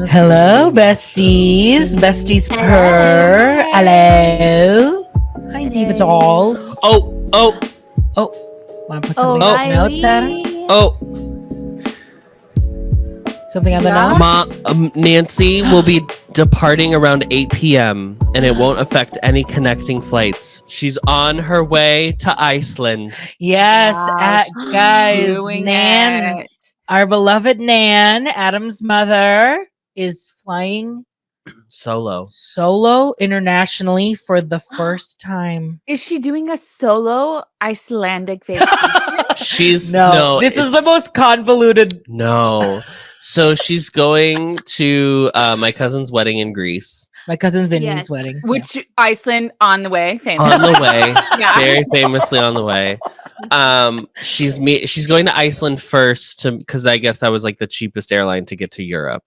Hello, besties. Besties per. Hello. Hi, Diva Dolls. Oh. Want to put something out there? Something on the note? Nancy will be departing around 8 p.m. and it won't affect any connecting flights. She's on her way to Iceland. Yes, guys. Doing Nan, it. our beloved Nan, Adam's mother, is flying solo internationally for the first time. Is she doing a solo Icelandic vacation? No, this is the most convoluted. No. So she's going to my cousin's wedding in Greece. My cousin Vinny's wedding. Which Iceland on the way, famous. On the way. Yeah. Very famously on the way. She's going to Iceland first because I guess that was like the cheapest airline to get to Europe.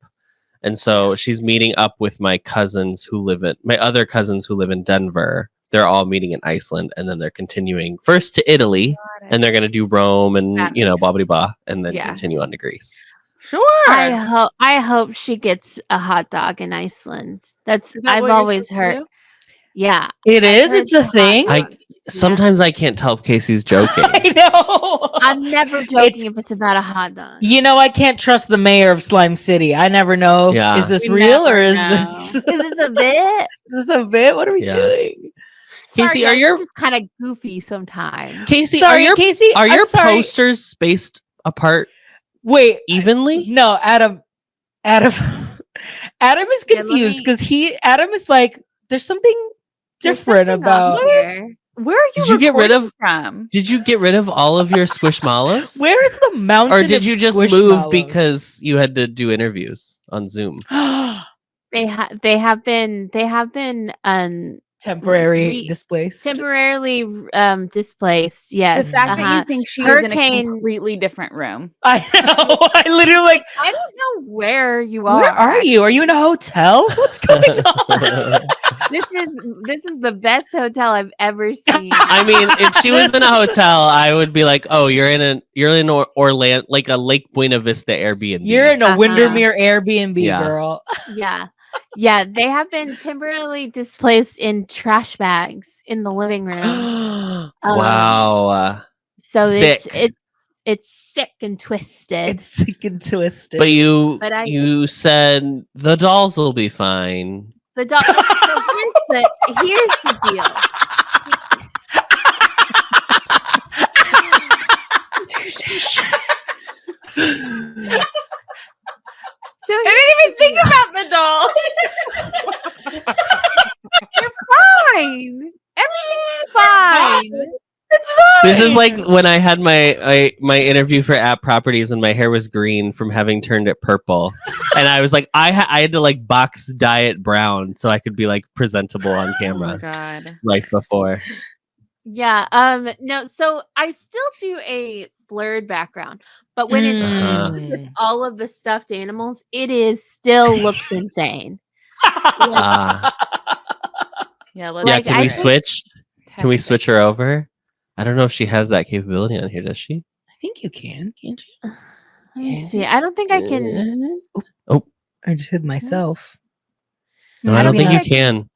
And so she's meeting up with my other cousins who live in Denver. They're all meeting in Iceland, and then they're continuing first to Italy, and they're going to do Rome and blah blah blah, and then continue on to Greece. Sure. I hope she gets a hot dog in Iceland. I've always heard. Yeah, it is. It's a thing. Sometimes I can't tell if Casey's joking. I know. I'm never joking if it's about a hot dog. You know, I can't trust the mayor of Slime City. I never know. Is this real or is this a bit? Is this a bit? What are we doing? Casey, are you just kind of goofy sometimes? Casey, are your posters spaced apart? Wait, evenly? No, Adam is confused because Adam is like, there's something different about. Where are you? Did you get rid of from? Did you get rid of all of your squishmallows? Where is the mountain? Or did you just move because you had to do interviews on Zoom? They have been temporarily displaced. Temporarily displaced. Yes. The fact that you think she's in a completely different room. I know. I literally I don't know where you are. Where are you? Are you in a hotel? What's going on? This is the best hotel I've ever seen. I mean, if she was in a hotel, I would be like, "Oh, you're in Orlando, like a Lake Buena Vista Airbnb. You're in a Windermere Airbnb, girl." Yeah, they have been temporarily displaced in trash bags in the living room. Wow. So sick. it's sick and twisted. It's sick and twisted. But you said the dolls will be fine. The doll. So here's the deal. So I didn't even think about the doll. You're fine. Everything's fine. It's fine. This is like when I had my interview for App Properties and my hair was green from having turned it purple, and I was like, I had to like box dye it brown so I could be like presentable on camera. Oh God. Right before. Yeah. No. So I still do a blurred background, but when it's with all of the stuffed animals, still looks insane. Yeah. Can we switch? Can we switch her over? I don't know if she has that capability on here, does she? I think you can, can't you? Let me see. I don't think I can. Oh, I just hid myself. No, I don't think you can.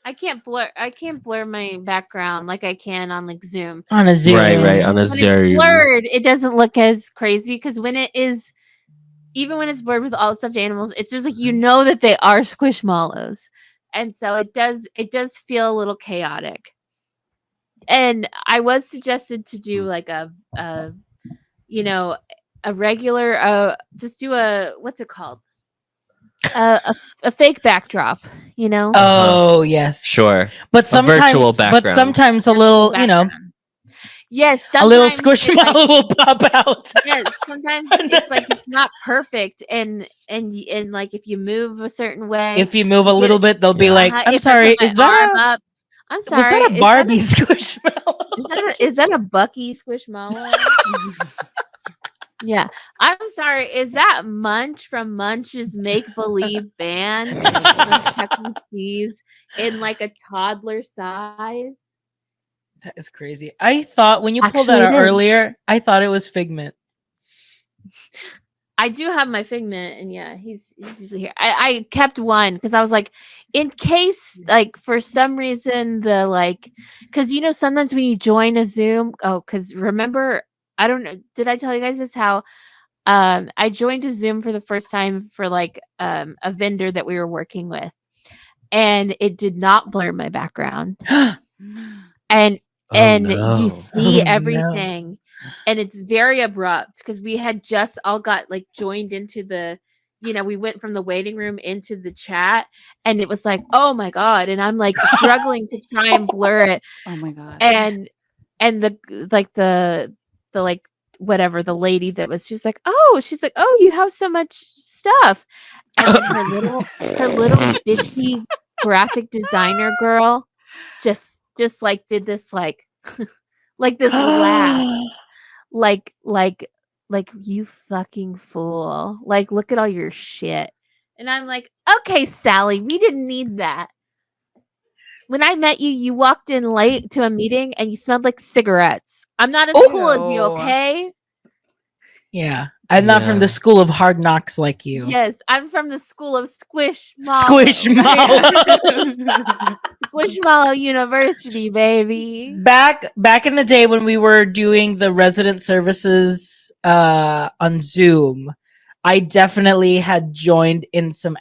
I can't blur my background like I can on like Zoom. On a Zoom. Right, on a Zoom. It's blurred, it doesn't look as crazy because even when it's blurred with all the stuffed animals, it's just like that they are squishmallows. And so it does feel a little chaotic. And I was suggested to do like a regular just do what's it called? A fake backdrop, Oh yes, sure. But sometimes, a virtual background. But sometimes a little, Yes, a little squishmallow will pop out. Yes, sometimes it's like it's not perfect, and like if you move a certain way, if you move a little bit, they'll be like, "I'm sorry, is that I'm sorry, was that a Barbie squishmallow? Is that a Bucky squishmallow?" Yeah, I'm sorry. Is that Munch from Munch's Make Believe Band? Chuck E. Cheese in like a toddler size. That is crazy. I thought when you pulled that out earlier, I thought it was Figment. I do have my Figment, and yeah, he's usually here. I kept one because I was like, in case, like, for some reason, the like, because sometimes when you join a Zoom, because remember, I don't know, did I tell you guys this? How I joined a Zoom for the first time for like a vendor that we were working with, and it did not blur my background, and you see everything. And it's very abrupt because we had just all got like joined into the, we went from the waiting room into the chat, and it was like, oh my God. And I'm like struggling to try and blur it. Oh my God. And the like whatever, the lady that was, she's like, oh, you have so much stuff. And then her little bitchy graphic designer girl just like did this like like this laugh. Like you fucking fool. Like, look at all your shit. And I'm like, okay, Sally, we didn't need that. When I met you, you walked in late to a meeting and you smelled like cigarettes. I'm not as cool as you, okay? Yeah. I'm not from the school of hard knocks like you. Yes, I'm from the school of Squishmallow. Squishmallow University, baby. Back in the day when we were doing the resident services on Zoom, I definitely had joined in some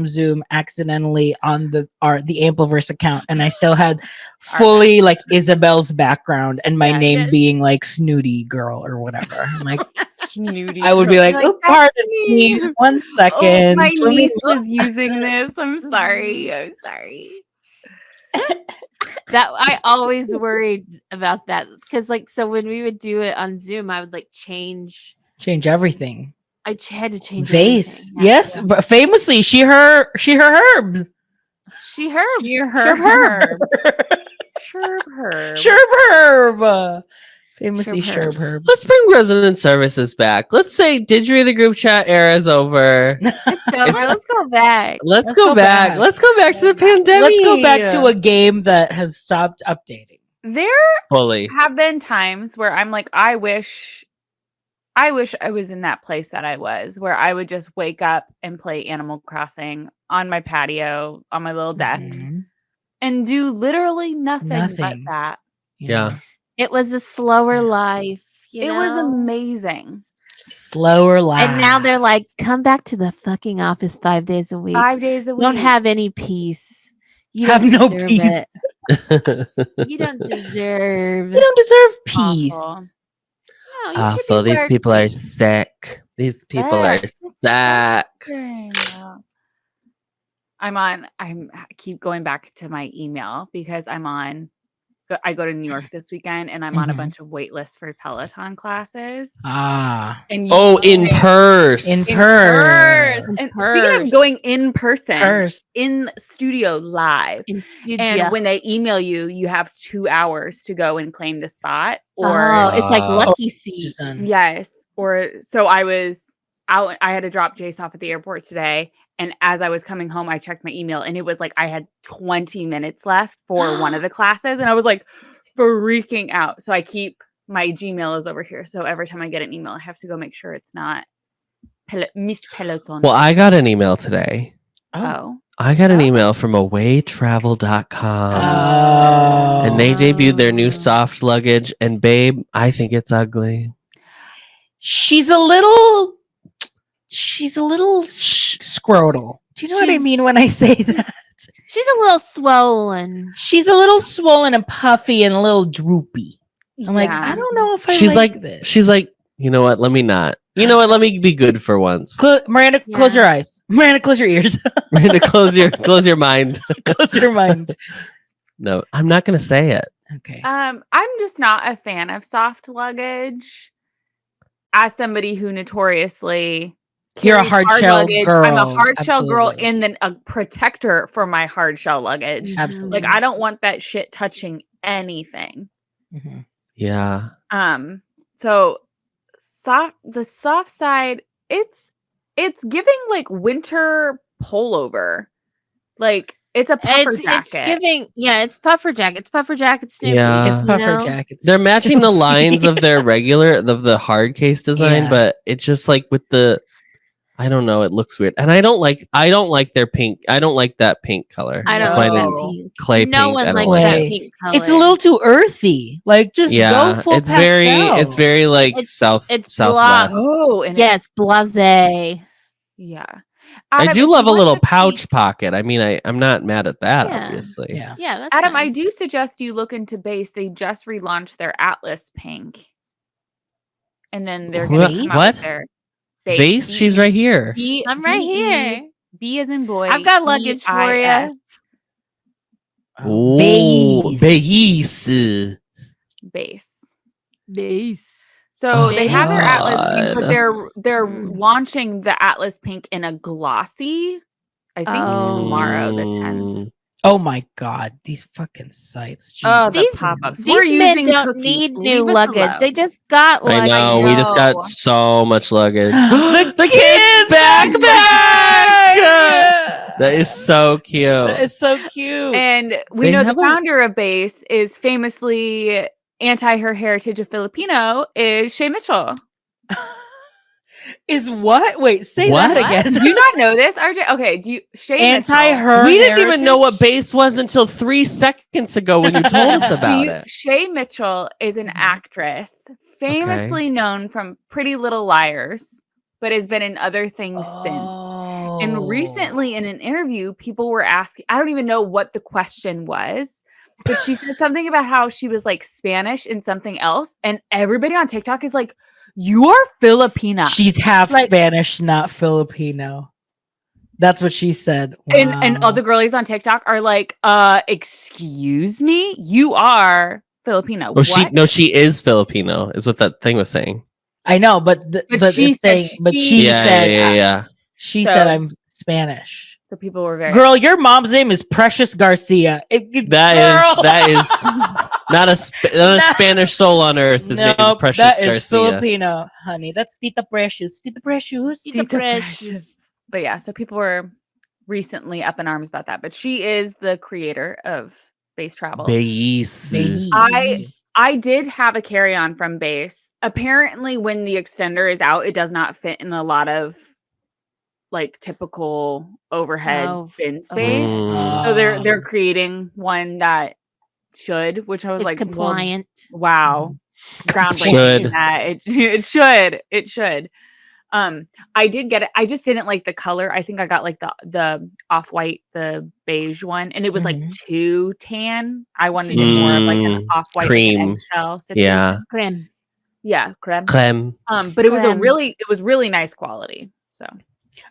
Zoom accidentally on the Ampleverse account, and I still had fully like Isabel's background and my name being like Snooty Girl or whatever. I'm like, Snooty. I would be like, oh, pardon me, 1 second. My niece was using this. I'm sorry. That I always worried about that because so when we would do it on Zoom, I would like change everything. I had to change Vase. everything. Yes, but famously, she her herb. Sherb. Famously Sherb herb. Let's bring resident services back. Let's say Didgery the group chat era is over. It's over. Let's go back. Let's go back. Let's go back to the pandemic. Let's go back to a game that has stopped updating. There Fully have been times where I'm like, I wish I was in that place that I was, where I would just wake up and play Animal Crossing on my patio, on my little deck, and do literally nothing but that. Yeah. It was a slower life. It was amazing. Slower life. And now they're like, come back to the fucking office 5 days a week. 5 days a week. You don't have any peace. You have no peace. You don't deserve. You don't deserve peace. Awful. These people are sick. These people are sick. I keep going back to my email because I go to New York this weekend and I'm on a bunch of wait lists for Peloton classes. And in person. And speaking of going in person, in studio live. And when they email you, you have 2 hours to go and claim the spot. Or it's like lucky seat. Yes. Or so I was out. I had to drop Jace off at the airport today. And as I was coming home, I checked my email and it was like I had 20 minutes left for one of the classes. And I was like freaking out. So I keep my Gmail is over here. So every time I get an email, I have to go make sure it's not Miss Peloton. Well, I got an email today. Oh. I got an email from awaytravel.com. And they debuted their new soft luggage. And babe, I think it's ugly. She's a little scrotal. Do you know what I mean when I say that? She's a little swollen. She's a little swollen and puffy and a little droopy. I'm like, I don't know if I like this. She's like, you know what? Let me not. You know what? Let me be good for once. Miranda, close your eyes. Miranda, close your ears. Miranda, close your mind. Close your mind. No, I'm not going to say it. Okay. I'm just not a fan of soft luggage. As somebody who notoriously you're a hard shell luggage, girl. I'm a hard shell girl and then a protector for my hard shell luggage. Absolutely. Like I don't want that shit touching anything. Mm-hmm. Yeah. So the soft side, it's giving like winter pullover. Like It's a puffer It's jacket. giving, it's puffer jacket. It's puffer jacket Snoopy. Yeah. It's you puffer know? jackets. They're matching the lines of their regular of the hard case design, Yeah. but it's just like with the I don't know, it looks weird. And I don't like their pink. I don't like that pink color. I don't That's why like I that didn't pink. clay No pink. one I don't likes that Clay. pink color. It's a little too earthy. Like, just go Yeah, full it's pastel. it's very like It's southwest. block. Oh, and Yes, blase. yeah. I Adam, do if love you a want little to pouch peek- pocket. I mean, I'm not mad at that, Yeah. obviously. Yeah. Yeah, that's Adam, I nice. do suggest you look into base. They just relaunched their Atlas pink, and then they're going to come out What? with their Vase, she's right here. I'm right here. B as in boy. I've got luggage for E-I-S. you. Oh, Base. Base. Base. So they have their Atlas pink, but God. they're launching the Atlas pink in a glossy. I think tomorrow, the 10th. Mm. Oh my god, these fucking sites. Oh, Jesus. the pop-ups. These men using don't cookies. need Leave new us luggage. alone. They just got I luggage. know. We just got so much luggage. The kids' backpack! That is so cute. That is so cute. And we They know the have a- founder of Base is famously anti her heritage of Filipino is Shay Mitchell. is what? Wait, say What? that again. Do you not know this, RJ? Okay, do you Shay Anti Mitchell, her. We didn't even know what base was until 3 seconds ago when you told us about it. Shay Mitchell is an actress famously known from Pretty Little Liars, but has been in other things since. And recently in an interview, people were asking, I don't even know what the question was, but she said something about how she was like Spanish in something else. And everybody on TikTok is like, you are Filipina. She's half Like- Spanish, not Filipino. That's what she said. And Wow. other girlies on TikTok are like, excuse me, you are Filipino. Oh, What? she is Filipino, is what that thing was saying. I know, but she it's said saying, but she Yeah, said, yeah. she So- said I'm Spanish. So people were very Girl, your mom's name is Precious Garcia. That is not a Spanish soul on earth. His name is No, Precious that is Garcia. Filipino, honey. That's Tita Precious. Tita Precious. Tita Precious. But yeah, so people were recently up in arms about that. But she is the creator of Base Travel. Base. I did have a carry-on from Base. Apparently, when the extender is out, it does not fit in a lot of like typical overhead bin space. Mm. So they're creating one that should, which I was It's like, well, compliant. wow, groundbreaking. Should. That it should. I did get it. I just didn't like the color. I think I got like the off-white, the beige one, and it was like too tan. I wanted to get more of like an off-white cream. like an eggshell situation. Yeah. Creme. Yeah, creme. Creme. But it was Creme. it was really nice quality. So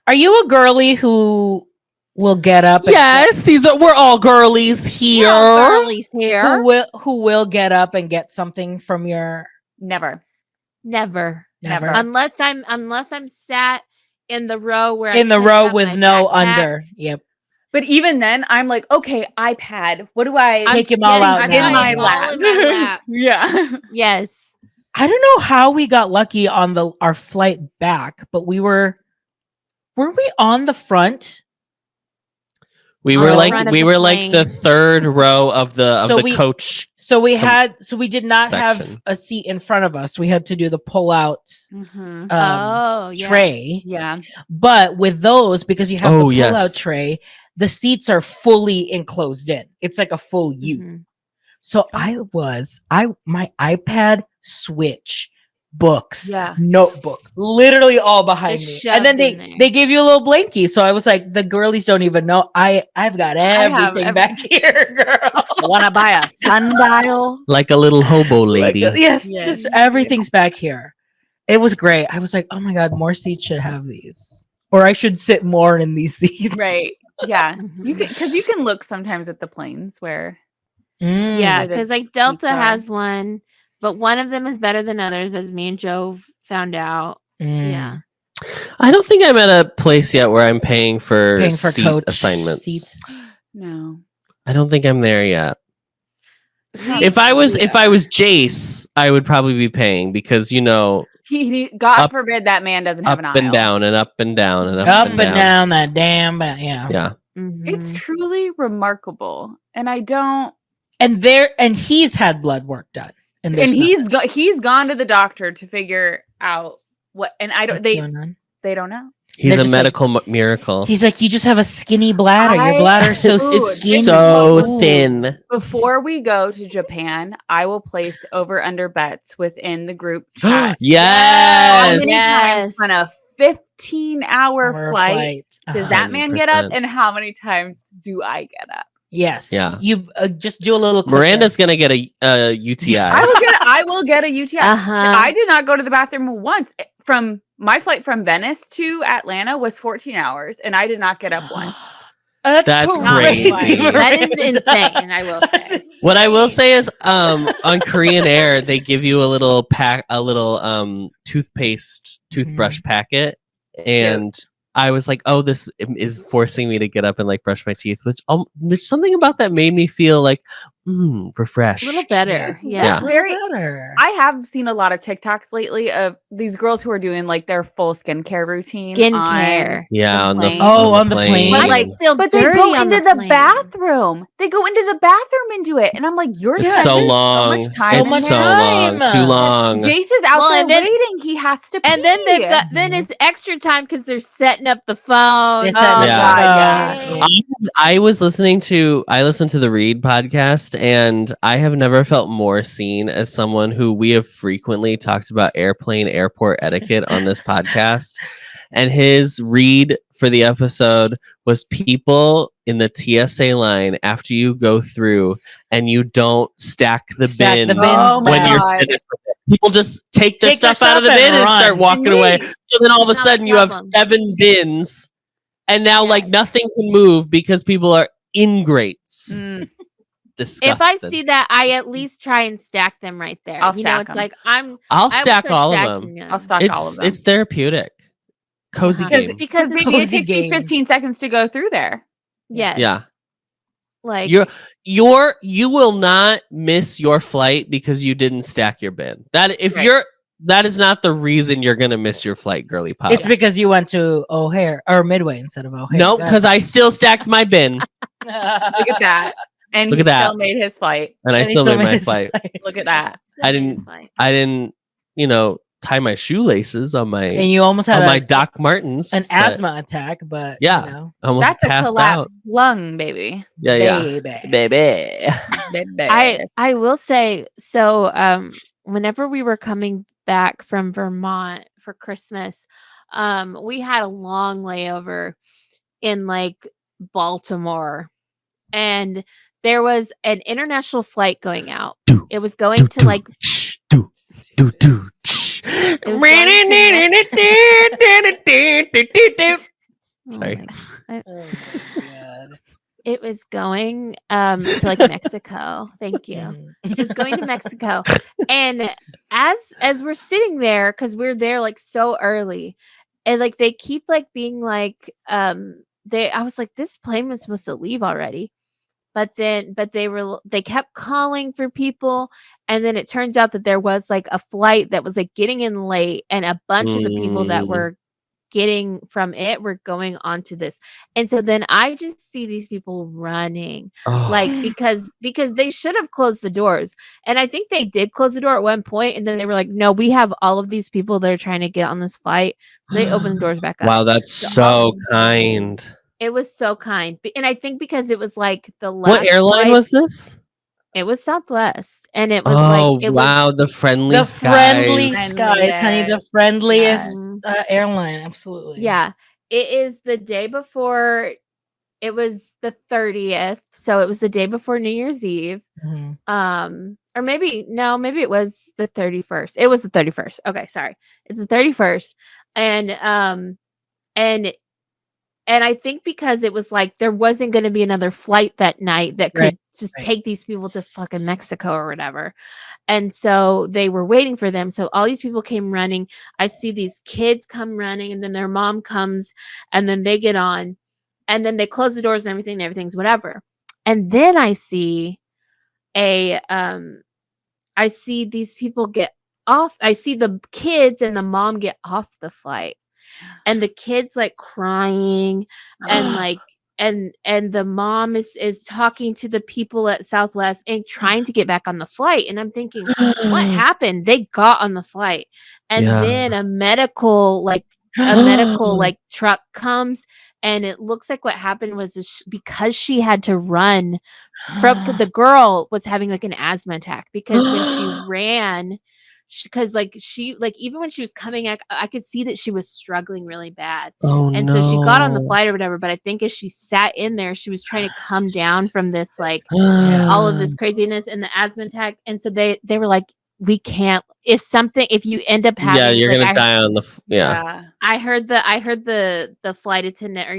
Are you a girly who will get up? Yes, we're all girlies here. Girlies here. Who will get up and get something from your? never. Never. Never. Unless I'm sat in the row where In the could row have with my no backpack. under. Yep. But even then, I'm like, okay, iPad. What do I Take him all out I'm now. in my All lap? in my lap. Yeah. Yes. I don't know how we got lucky on our flight back, but weren't we on the front? We On were the like front of we the were like the plane. third row of the So we- coach. So we did not have section. a seat in front of us. We had to do the pull out Mhm. Oh, yeah. tray. Yeah. But with those, because you have Oh, the pull yes. out tray, the seats are fully enclosed in. It's like a full U. Mhm. So my iPad, Switch, books, Yeah. notebook, literally all behind Just me. And then shoved in there. they give you a little blankie. So I was like, the girlies don't even know. I've got have everything back here, girl. Want to buy a sundial? Like a little hobo lady. Yes, Yes. just everything's back here. It was great. I was like, oh my God, more seats should have these. Or I should sit more in these seats. Right. Yeah. Mhm. You can because you can look sometimes at the planes where Mm. Yeah, where the because like Delta seats are. has one, but one of them is better than others, as me and Joe found out. Mm. Yeah. I don't think I'm at a place yet where I'm paying for seat coach assignments. seats. no. I don't think I'm there yet. Yeah. If I was Jace, I would probably be paying because He God Up- forbid that man doesn't have up an aisle. and down and up and down and Up and down that damn, yeah. Yeah. It's Mhm. truly remarkable, and I don't. And he's had blood work done, and And there's he's gone to the doctor to figure out what. And I don't. nothing going on. They don't know. He's They're a just like- medical miracle. He's like, you just have a skinny bladder. Your I- bladder's so Dude, skinny. so Ooh. thin. Before we go to Japan, I will place over under bets within the group chat. How Yes. many times on a 15-hour Hour flight does that man get up, 100%. and how many times do I get up? Yes. Yeah. You just do a little. click Miranda's gonna get a UTI. I will get a UTI. Uh-huh. I did not go to the bathroom once. From my flight from Venice to Atlanta was 14 hours, and I did not get up once. That's crazy. That is insane, I will say. What I will say is, on Korean Air, they give you a little toothbrush packet, and I was like, "Oh, this is forcing me to get up and like brush my teeth," which there's something about that made me feel like refreshed. A little better. Yeah. Yeah. Very- better. I have seen a lot of TikToks lately of these girls who are doing like their full skincare routine. Skincare. Yeah, on the plane. On the plane. But Like, it's still But they dirty go on into the plane. bathroom. They go into the bathroom and do it. And I'm like, you're It's spending so long. So much time. So in much there. so long. time. Too long. Jace is out Well, there and then- waiting. He has to pee. And then they've got then it's extra time because they're setting up the phone. They Oh, said, Yeah. God, yeah. I listened to the Read podcast, and I have never felt more seen as someone who we have frequently talked about airport etiquette on this podcast. And his read for the episode was people in the TSA line after you go through and you don't stack the Stack bin the bins Oh my when you're God. finished with it. People just take their Take their stuff out of the stuff bin and and start run. walking And away. leave. So then all of a Not a sudden you have problem. 7 bins, and now like Yes. nothing can move because people are ingrates. Mm. Disgusting. If I see that, I at least try and stack them right there. I'll you know, stack it's 'em. like I'll I will stack start all of stacking them. I'll stock all of them. It's therapeutic. Cozy Uh-huh. game. Because Because it's baby, it cozy takes you game. 15 seconds to go through there. yes. Yeah. Like You will not miss your flight because you didn't stack your bin. That is not the reason you're gonna miss your flight, girly pop. It's because you went to O'Hare or Midway instead of O'Hare. no, because I still stacked my bin Look at that. And Look he at that. still made his flight. and I And he still made my his flight. Look at that. I didn't, tie my shoelaces on my And you almost had Doc Martens. an but asthma attack, but Yeah. you know, I almost That's a passed collapsed out. lung, baby. Yeah, baby. baby. Baby. I will say so whenever we were coming back from Vermont for Christmas, we had a long layover in like Baltimore, and there was an international flight going out. It was going to like it was oh Sorry. my- Oh my God. it was going to like Mexico. Thank you. Mhm. It was going to Mexico. And as we're sitting there, because we're there like so early, and like they keep like being like I was like, this plane was supposed to leave already. But they kept calling for people, and then it turns out that there was like a flight that was like getting in late, and a bunch of the people that were getting from it were going onto this. And so then I just see these people running like because they should have closed the doors. And I think they did close the door at one point, and then they were like, no, we have all of these people that are trying to get on this flight. So they opened the doors back up. Wow, that's so kind. It was so kind. And I think because it was like the last What airline flight, was this? it was Southwest, and it was Oh, like it wow, the friendly The skies. friendly skies, honey. The friendliest was airline. Absolutely. yeah. It is the day before. It was the 30th, so it was the day before New Year's Eve. Mhm. Or maybe it was the 31st. It was the 31st. Okay, sorry. It's the 31st. And I think because it was like there wasn't going to be another flight that night that could Right, just right. take these people to fucking Mexico or whatever. And so they were waiting for them. So all these people came running. I see these kids come running, and then their mom comes, and then they get on, and then they close the doors and everything's whatever. And then I see I see these people get off. I see the kids and the mom get off the flight. And the kids like crying and like and the mom is talking to the people at Southwest and trying to get back on the flight, and I'm thinking, what happened? They got on the flight, and Yeah. then a medical like truck comes, and it looks like what happened was because she had to run from the girl was having like an asthma attack because when she ran, because she even when she was coming, I could see that she was struggling really bad. Oh And so she got on the flight or whatever, but I think as she sat in there, she was trying to come down from this like all of this craziness and the asthma attack. And so they were like, we can't, if you end up having, Yeah, you're like, gonna die on the I heard the flight attendant, or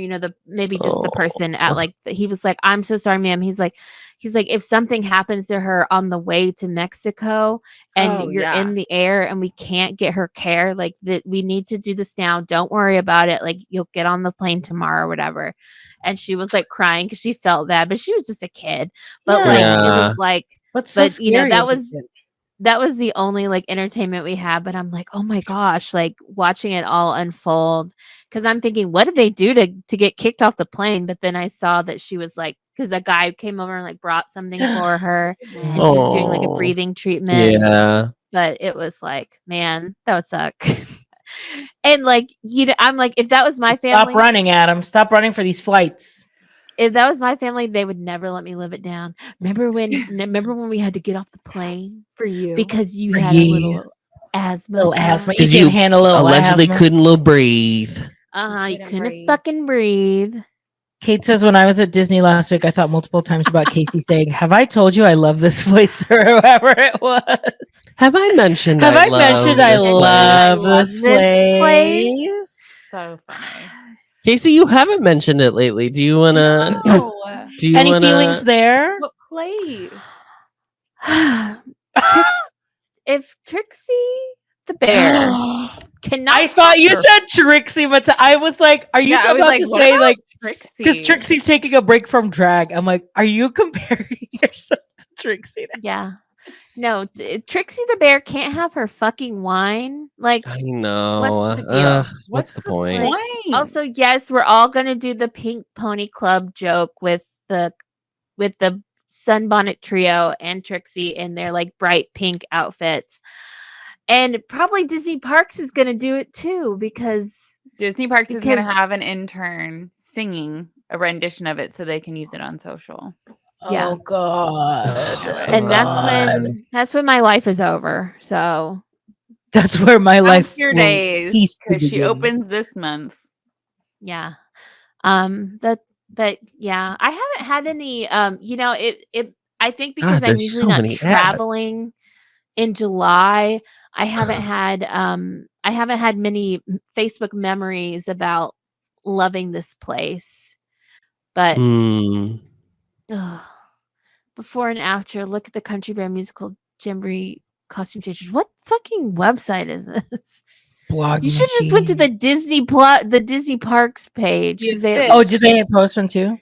maybe just the person at he was like, I'm so sorry, ma'am. He's like, if something happens to her on the way to Mexico and you're in the air and we can't get her care, like that, we need to do this now. Don't worry about it. Like, you'll get on the plane tomorrow or whatever. And she was like crying because she felt bad, but she was just a kid. But it was like, What's so scary that was the only like entertainment we had. But I'm like, oh my gosh, like watching it all unfold, because I'm thinking, what did they do to get kicked off the plane? But then I saw that she was like, because a guy came over and like brought something for her, and she was doing like a breathing treatment. Yeah, but it was like, man, that would suck. And like, I'm like, if that was my family, stop running, Adam. Stop running for these flights. If that was my family, they would never let me live it down. Remember when we had to get off the plane for you because you had a little asthma? Little asthma. You because can't you handle a little allegedly asthma. couldn't breathe. You couldn't fucking breathe. Kate says, when I was at Disney last week, I thought multiple times about Casey saying, "Have I told you I love this place?" or whoever it was. Have I mentioned? Have I mentioned I love this place? So funny. Casey, you haven't mentioned it lately. Do you wanna? Do you Any wanna... feelings there? What place? If Trixie the bear cannot, I thought you said Trixie, but I was like, are you about to say like Trixie? Because Trixie's taking a break from drag. I'm like, are you comparing yourself to Trixie? Yeah. No, Trixie the bear can't have her fucking wine. Like, I know. What's the deal? What's the point? Like, also, yes, we're all gonna do the Pink Pony Club joke with the Sunbonnet Trio and Trixie in their like bright pink outfits, and probably Disney Parks is gonna do it too because Disney Parks is gonna have an intern singing a rendition of it so they can use it on social. Yeah. Oh God. And that's when my life is over. So that's where my life your will days cease to because she begin. opens this month. Yeah. But yeah, I haven't had any I think because I'm usually not traveling in July, I haven't had many Facebook memories about loving this place. But before and after, look at the Country Bear Musical Jamboree costume changes. What fucking website is this? Blog you should just went to the Disney Parks page. did they post one too?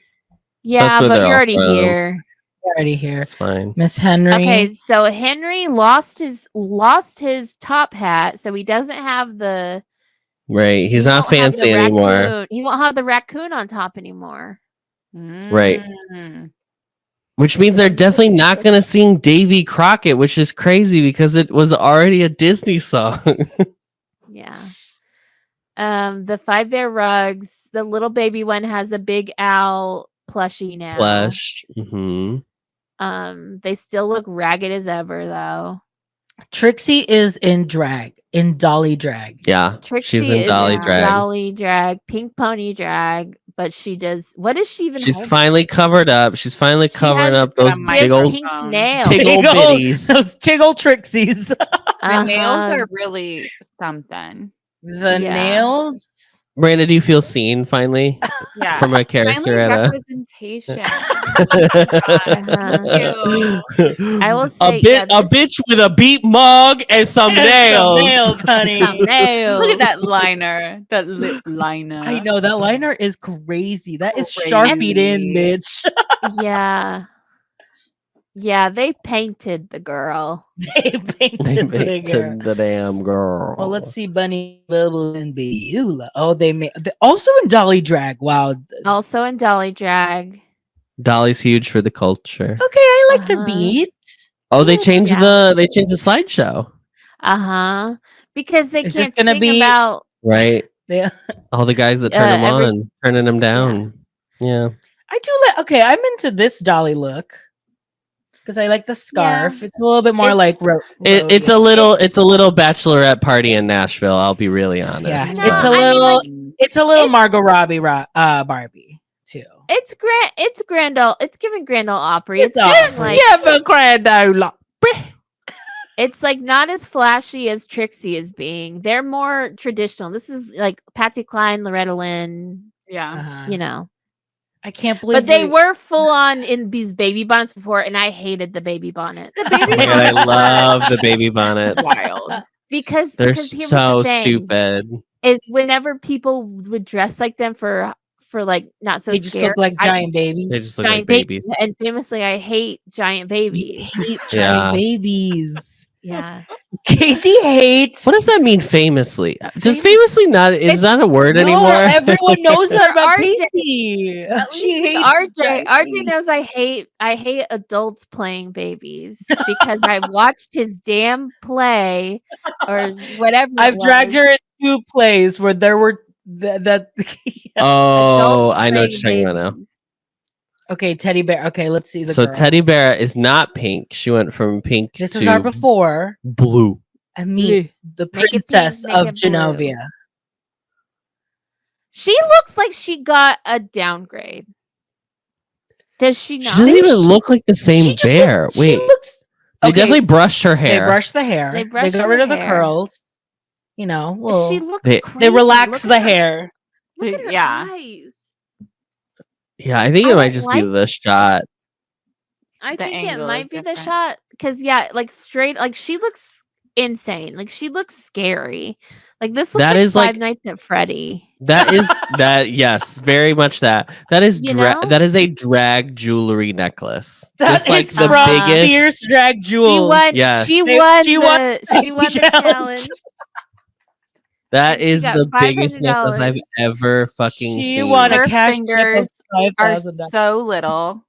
Yeah, but you're already here. You're already here. It's fine. Miss Henry. Okay, so Henry lost his top hat, so he doesn't have the right. He's not fancy anymore. He won't have the raccoon on top anymore. Right. Which means they're definitely not going to sing Davy Crockett, which is crazy because it was already a Disney song. Yeah. The 5 Bear rugs, the little baby one has a Big Al plushie now. Plush. Mm-hmm. They still look ragged as ever though. Trixie is in Dolly drag. Yeah, Trixie she's in Dolly drag. Dolly drag, Pink Pony drag, but she does. What is she even? She's finally covered up. She's finally covering up those big old pink nails. bitties. Those tiggle Trixies. The nails are really something. The nails. Miranda, do you feel seen finally? Yeah. From my character at representation. I will say a bitch with a beat mug and some nails. Some nails, honey. Some nails. Look at that liner. That lip liner. I know that liner is crazy. That is Sharpied in, bitch. Yeah. Yeah, they painted the girl. They painted the girl. the damn girl. Well, let's see Bunny, Bubble, and Beulah. Oh, they made also in Dolly Drag. Wow. Also in Dolly Drag. Dolly's huge for the culture. Okay, I like their Uh-huh. beats. Oh, they changed Yeah. the slideshow, Uh-huh. Because they Is this can't gonna sing be- about right? They, All the guys that turn them every- on, turning them down. Yeah. I do like. Okay, I'm into this Dolly look because I like the scarf. It's a little bit more It's- like It's a little bachelorette party in Nashville. I'll be really honest. Yeah, No, it's a I mean, little. like, It's a little it's- Margot Robbie, Barbie too. it's Grand Ole. It's giving Grand Ole Opry. It's It's Opry. giving, like it's like not as flashy as Trixie is being. They're more traditional. This is like Patsy Cline, Loretta Lynn, Yeah. Uh-huh. you know. I can't believe. But they were full on in these baby bonnets before, and I hated the baby bonnets. The baby Oh my God, I love the baby bonnets. Wild. because They're because here was so the thing, stupid. is whenever people would dress like them for like not so They just scared, look like I- giant babies. They just look giant like babies. And famously, I hate giant You babies. hate giant Yeah. babies. Yeah, Casey hates. What does that mean? Famously? Does Famous- famously not? Is that a word No, anymore? everyone knows that about RJ. Casey. at She least with hates RJ. giant RJ babies. knows I hate adults playing babies because I watched his damn play or whatever. I've dragged her in 2 plays where there were that. Oh, I know what you're talking about now. Okay, teddy bear. Okay, let's see the So girl. Teddy Bear is not pink. She went from pink This to is our before. blue. And meet the Make it pink, princess make of it blue. Genovia. She looks like she got a downgrade. Does she She not? doesn't even She- look like the same She just bear. look- Wait, she looks. they okay, definitely brushed her hair. They brushed the hair. They They, brushed got her rid of the hair. curls. You know, well, She looks they- crazy. they relax Look the at her- hair. Look at her Yeah. eyes. Yeah, I think I it might don't just be like the shot. I The think it angle might is be the different. shot because like straight, like she looks insane. Like she looks scary. Like this looks That like is, Five like- Nights at Freddy. That is that. Yes, very much that. That is You know? that is a drag jewelry necklace. That Just like is the from biggest. Fierce Drag She Jewels. won. Yes. She They- won. she won She won the challenge. That She is got the biggest necklace I've $500. ever fucking She seen. won a Her cash tip of fingers are $5,000. so little.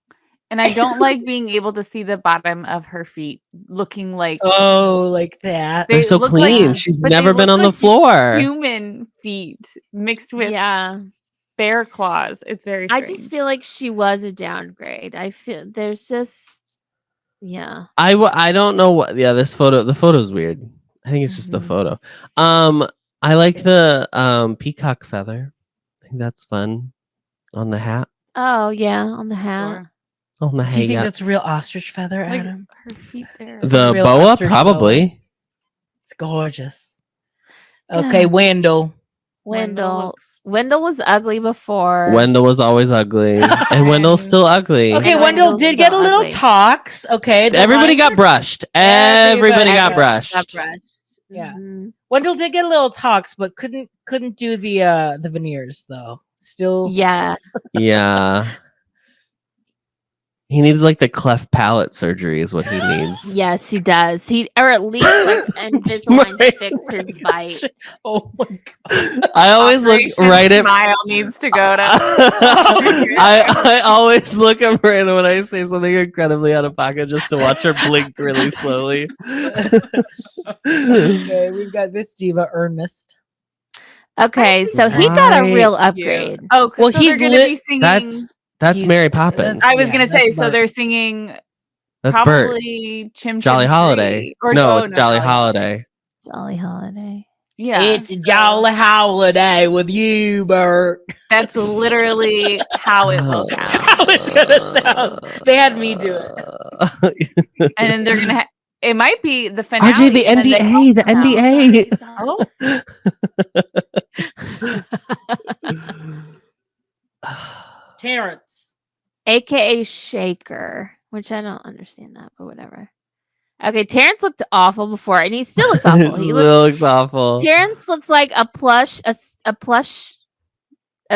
And I don't like being able to see the bottom of her feet looking like Oh, like that. They're they so look like- clean. She's but they never been look on the like floor. human feet mixed with Yeah, bear claws. It's very I strange. just feel like she was a downgrade. I feel there's just yeah. I don't know what. Yeah, the photo's weird. I think it's just the Mhm. photo. I like the peacock feather. I think that's fun on the hat. Oh yeah, on the hat. Sure. On the Do you think hat. that's a real ostrich feather, Like Adam? her feet there. It's a The real boa, ostrich probably. It's gorgeous. Okay, Yes. Wendell. Wendell was ugly before. Wendell was always ugly, and Wendell's still ugly. Okay, And Wendell Wendell's did so get a little ugly. talks. Okay, that's Everybody fine. got brushed. Everybody got got brushed. Got brushed. Yeah. Mhm. Wendell did get a little talks, but couldn't do the veneers though. Still, Yeah. Yeah. He needs like the cleft palate surgery is what he needs. Yes, he does. Or at least like Invisalign Right. fix his bite. Oh my god! I always look Operation right at Smile needs to go to. I always look at Miranda when I say something incredibly out of pocket just to watch her blink really slowly. Okay, we've got this diva, Ernest. Okay, so he got a Why- real upgrade. Oh, Well, so he's they're gonna lit- be singing. That's He's- Mary Poppins. that's- I was yeah, gonna that's say, so Bert. they're singing That's Bert. probably Chim Jolly Chim Holiday. Tree. Or No, oh, it's Jolly Holiday. Jolly holiday. Yeah, It's a jolly holiday with you, Bert. that's literally how it will sound. How it's gonna sound. They had me do it. And then they're gonna. It might be the finale. RJ, the and then they NDA, the all come out. NDA. Oh, Terrence. AKA Shaker, which I don't understand that, but whatever. Okay, Terrence looked awful before, and he still looks awful. He Still looks awful. Terrence looks like a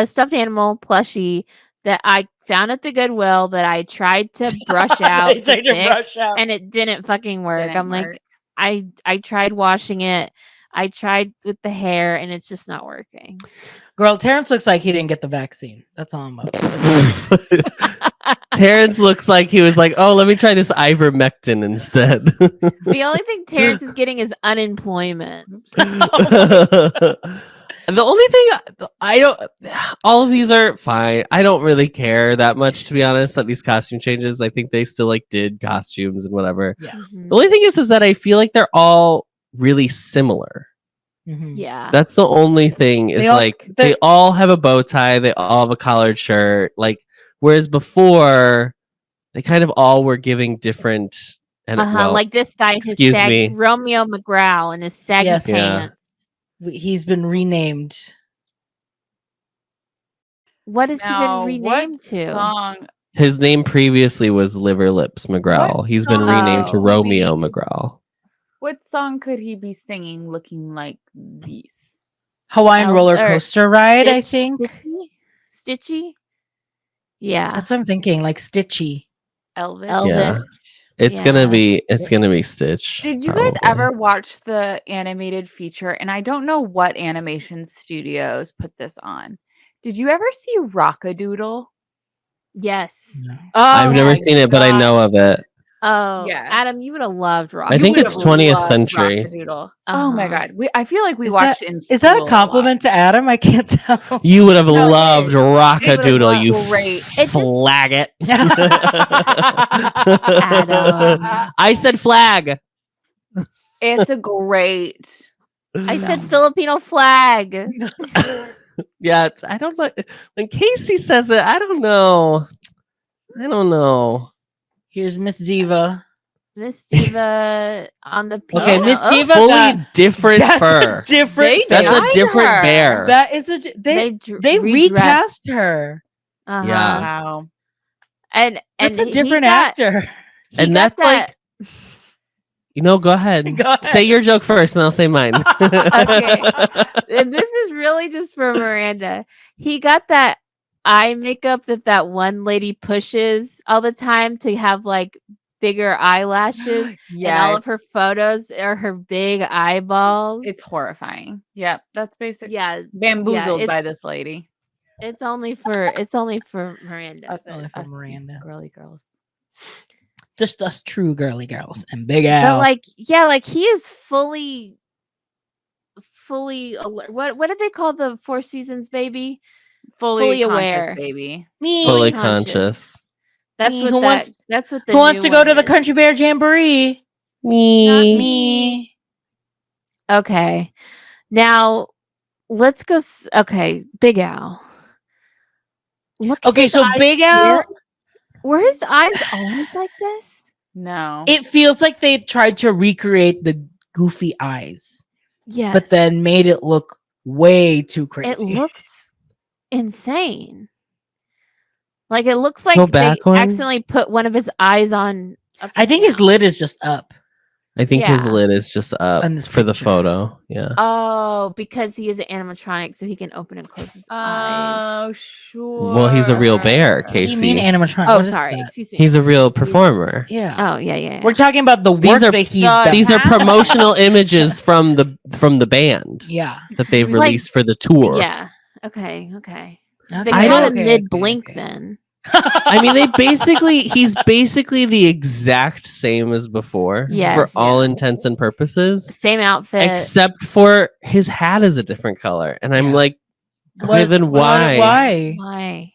stuffed animal plushie that I found at the Goodwill that I tried to brush out They to tried to fix, brush out. and it didn't fucking work. Didn't I'm work. like, I tried washing it. I tried with the hair, and it's just not working. Girl, Terrence looks like he didn't get the vaccine. That's all I'm up. Terrence looks like he was like, oh, let me try this ivermectin instead. The only thing Terrence is getting is unemployment. The only thing I don't, all of these are fine. I don't really care that much, to be honest, at these costume changes. I think they still like did costumes and whatever. Yeah. Mhm. The only thing is that I feel like they're all really similar. Mhm. Yeah. That's the only thing is They all- like they- they all have a bow tie, they all have a collared shirt. Like, whereas before they kind of all were giving different and well, Like this guy, his excuse me. Romeo McGraw and his saggy Yes. Yeah. pants. He's been renamed. What has Now, he been what renamed to? song? his name previously was Liver Lips McGraw. He's been song renamed to Oh. Romeo we- McGraw. What song could he be singing looking like this? Hawaiian El- roller or coaster ride, I Stitch- think. Stitchy? Yeah. That's what I'm thinking, like Stitchy. Elvis. Elvis. It's Yeah. gonna be Stitch. Did you guys probably. ever watch the animated feature? And I don't know what animation studios put this on. Did you ever see Rockadoodle? Yes. No. Oh, I've never my seen it, but I God. know of it. Oh, Yeah. Adam, you would have loved Rock. I think You it's would've 20th loved century. Rockadoodle. Oh my Uh-huh. God. I feel like we Is watched it in school. Is that a lot. compliment to Adam? I can't tell. You would have No, it loved is. Rockadoodle, loved you great. It just- flag it. Adam. I said flag. It's a great. I said Filipino flag. Yeah, I don't know. When Casey says it, I don't know. Here's Miss Diva. Miss Diva on the piano. Okay, Miss Oh, Diva. Fully that- different That's fur. a different. They That's face. a different her. bear. That is a. They redressed. recast her. Uh-huh. Yeah. Wow. And That's a he different got- actor. he And got that's like, go ahead. Go ahead. Say your joke first, and I'll say mine. Okay. And this is really just for Miranda. He got that eye makeup that one lady pushes all the time to have like bigger eyelashes, and all of her photos are her big eyeballs. It's horrifying. Yep. That's basically yeah, bamboozled by it's- this lady. it's only for Miranda. Us, only for us Miranda. girly girls. Just us true girly girls and Big But Al. like he is fully alert. What did they call the Four Seasons baby? Fully aware. conscious, baby. Me. Fully conscious. conscious. That's Me, what who wants- that's what the Who wants new to go one to the is. Country Bear Jamboree? Me. Me. Okay. Now let's go. Okay, Big Al. Look. at Okay, his so eyes Big Al. here. Were his eyes always like this? No. It feels like they tried to recreate the goofy eyes, Yes. but then made it look way too crazy. it looks insane. Like it looks like Go they back one. accidentally put one of his eyes on. I think his upside down. lid is just up. I think his Yeah. lid is just up On this for the picture. photo. Yeah. Oh, because he is an animatronic, so he can open and close his eyes. Oh, sure. Well, he's a real bear, What do you mean Casey. animatronic? Oh, What is sorry. that? Excuse me. He's a real performer. Yeah. Oh, yeah. We're talking about the These work are- that he's the- done. These are promotional images from the band Yeah. that they've Like- released for the tour. Yeah. Okay. They Okay, caught him okay, mid blink okay. then. I mean, he's basically the exact same as before for Yes. all intents and purposes, Same outfit. except for his hat is a different color. And I'm Yeah. like, okay, then why? Why? Why?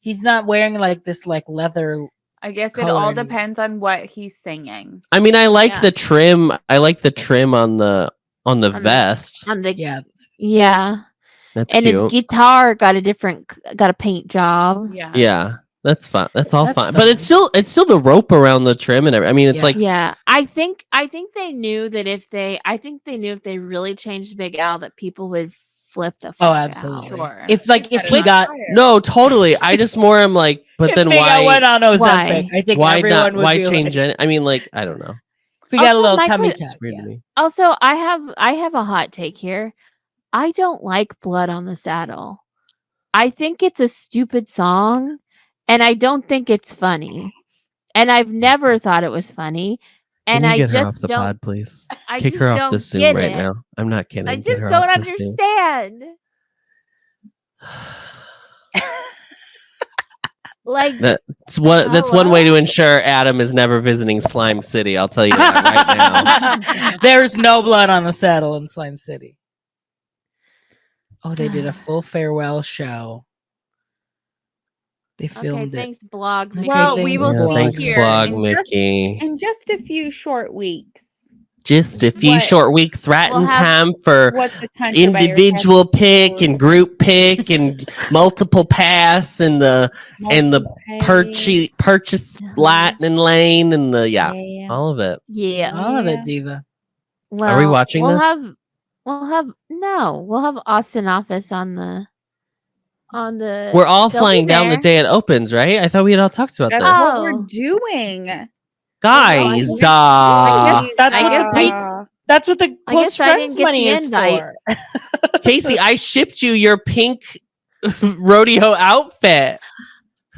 He's not wearing like this like leather. I guess it color all anymore. depends on what he's singing. I mean, I like Yeah. the trim. I like the trim on the the- vest. On the Yeah. yeah. That's And cute. his guitar got a paint job. Yeah. Yeah, that's fine. That's all That's fine. But fine. it's still the rope around the trim and everything. I mean, it's Yeah. like Yeah, I think they knew that if they really changed Big Al, that people would flip the fuck Oh, out. absolutely. Sure. If he Better got, not fire. no, totally. I just more am like, but if then Big Al went why? on Ozempic, Why? I think Why everyone not? would Why be change like, it? I mean, like, I don't know. if we got a Also, little my tummy que- tuck. Weird Yeah. to me. Also, I have a hot take here. I don't like blood on the saddle. I think it's a stupid song, and I don't think it's funny. And I've never thought it was funny. And Can you I get her just off the don't. pod, please? I Kick just her off don't the Zoom get right it. now. I'm not kidding. I Get just her don't off the Zoom. understand. Like, That's one way to ensure Adam is never visiting Slime City. I'll tell you that right now. There's no blood on the saddle in Slime City. Oh, they did a full farewell show. They okay, filmed it. thanks, blog. Okay, Mickey. Well, we thanks, will Blog. see Thanks, here Blog in Mickey. just a few short weeks. Just a few What- short weeks, right We'll in have- time for What the country individual pick and group pick and multiple pass and the purchase lightning lane and the all of it. Yeah. All of it, Diva. Well, Are we watching we'll this? We'll have Austin Office on the We're all they'll be flying down the there. day it opens, right? I thought we had all talked about That's this. what we're Oh. doing. Guys, That's I what guess the I- pizza. That's what the I close guess I didn't friends get money the is invite. for. Casey, I shipped you your pink rodeo outfit.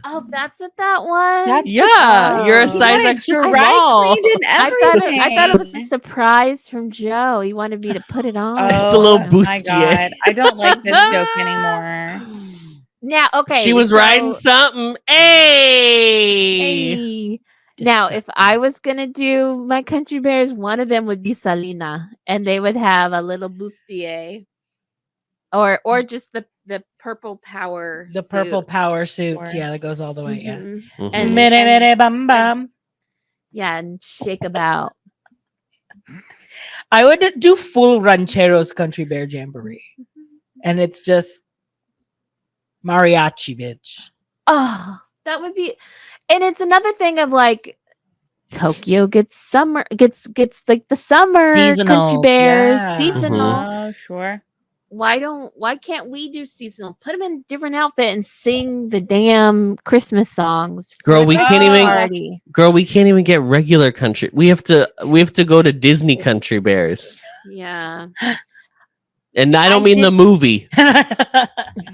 Oh, that's what that was. That's Yeah, you're a Oh. size You extra want it dry small. cleaned and I everything. thought it was a surprise from Joe. He wanted me to put it on. It's a little my bustier. God. I don't like this joke anymore. Now, okay. She was so- riding something. Hey. Hey. Now, if I was gonna do my country bears, one of them would be Salina, and they would have a little bustier, or just the purple power. The purple suit. power suit. Or- Yeah, that goes all the way. Yeah. Mhm. Mhm. And- Mere, mere, bum, bum. Yeah, and shake about. I would do full Rancheros Country Bear Jamboree. And it's just mariachi, bitch. Oh, that would be, and it's another thing of like Tokyo gets like the summer country Seasonals, bears yeah. seasonal. Oh, sure. Why can't we do seasonal? Put them in a different outfit and sing the damn Christmas songs. for Girl, the we Christmas can't even- party. Girl, we can't even get regular country. We have to go to Disney Country Bears. Yeah, And I don't I mean did- the movie.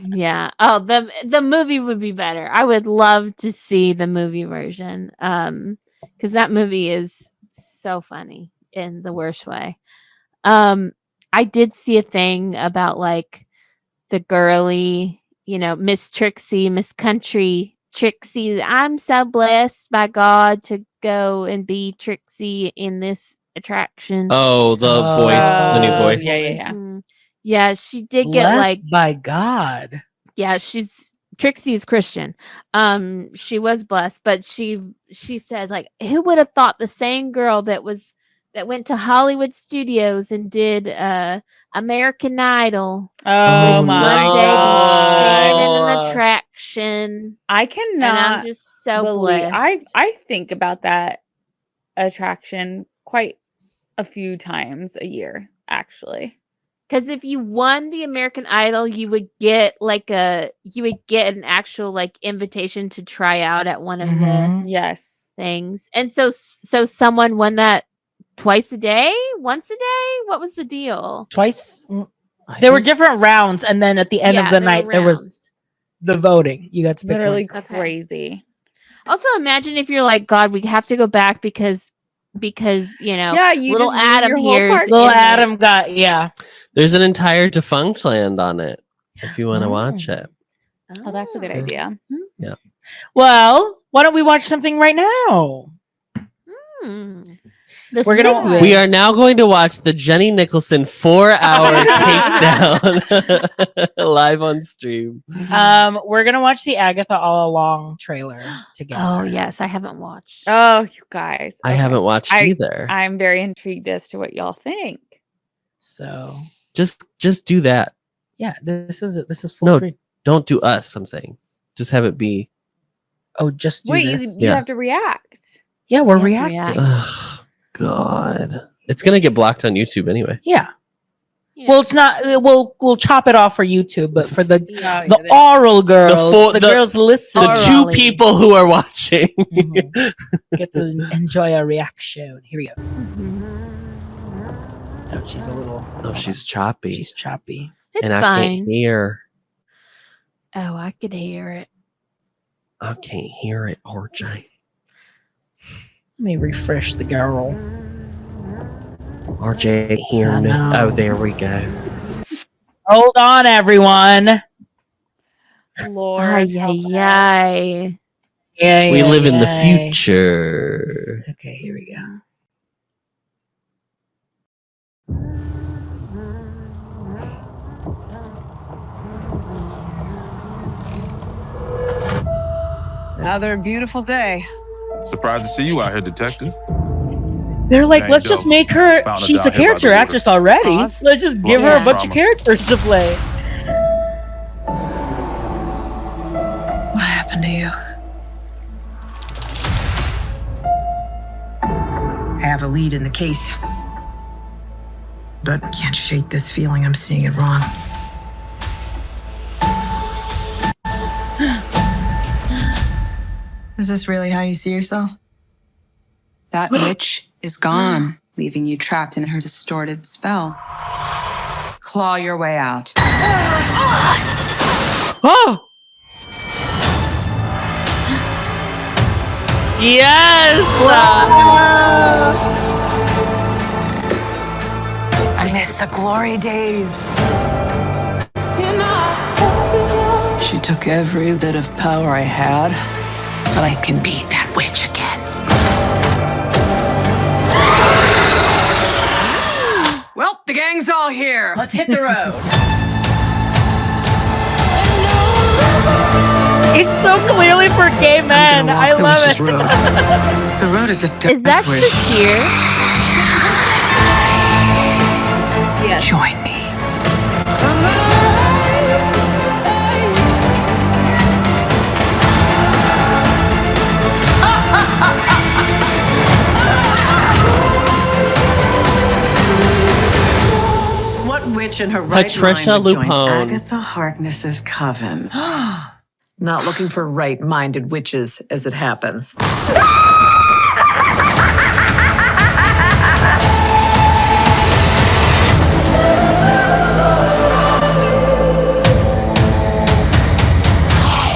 yeah. Oh, the movie would be better. I would love to see the movie version. Because that movie is so funny in the worst way. I did see a thing about like the girly, Miss Trixie, Miss Country Trixie. I'm so blessed by God to go and be Trixie in this attraction. Oh, the Oh, voice, the new voice. Yeah. Mm. Yeah, she did get Blessed like, by God. yeah, Trixie is Christian. She was blessed, but she said like, who would have thought the same girl that went to Hollywood Studios and did American Idol Oh, would my one day be singing in God. an attraction. I And cannot I'm just so believe blessed. I think about that attraction quite a few times a year, actually. Because if you won the American Idol, you would get an actual like invitation to try out at one of the Mhm. Yes. things. And so someone won that twice a day, once a day. What was the deal? Twice. I There were think- different rounds, and then at the end of Yeah, the there were night, there was rounds. the voting. You got to pick Literally one. Okay. crazy. Also, imagine if you're like, God, we have to go back because Yeah, you little just ruined Adam your whole here's party. Little in it. Adam got, yeah. There's an entire defunct land on it if you want to Oh. watch it. Oh, that's a good Okay. idea. Well, why don't we watch something right now? Hmm. The We're gonna- segue. We are now going to watch the Jenny Nicholson 4-hour takedown live on stream. We're gonna watch the Agatha All Along trailer together. Oh yes, I haven't watched. Oh, you guys. I Okay. haven't watched either. I'm very intrigued as to what y'all think. So Just do that. yeah, this is full No. screen. Don't do us, I'm saying. Just have it be. Oh, just do Wait, this. you Yeah. have to react. Yeah, we're You have to reacting. Ugh, God. It's going to get blocked on YouTube anyway. Yeah. Yeah. Well, it's not. We'll chop it off for YouTube, but for the Yeah. the oral girls, full- the the- girls listen, The two Orally. people who are watching. Mhm. get to enjoy our reaction. Here we go. Oh, she's a little. Oh, she's choppy. She's choppy. It's and I fine. can't hear. Oh, I could hear it. I can't hear it, RJ. Let me refresh the girl. RJ ain't hearing I nothing. know. Oh, there we go. Hold on, everyone. Lord. Ay, help ay, us. ay. Yeah, We yeah, live in the yeah. future. Okay, here we go. Another beautiful day. Surprised to see you out here, detective. They're like, Dang, let's just Joe. make her. Found her She's a down here by the character water. actress already. Pause. Let's just give her a Yeah. bunch of characters to play. What happened to you? I have a lead in the case, but can't shake this feeling I'm seeing it wrong. Is this really how you see yourself? That witch is gone, leaving you trapped in her distorted spell. Claw your way out. Oh! Yes! I miss the glory days. She took every bit of power I had, but I can be that witch again. Well, the gang's all here. Let's hit the road. It's so clearly for gay men. I love it. Road. The road is a death Is that wish. Shakir? Yes. Join me. What witch in her right Patricia mind would join Lupone. Agatha Harkness's coven? Not looking for right-minded witches, as it happens.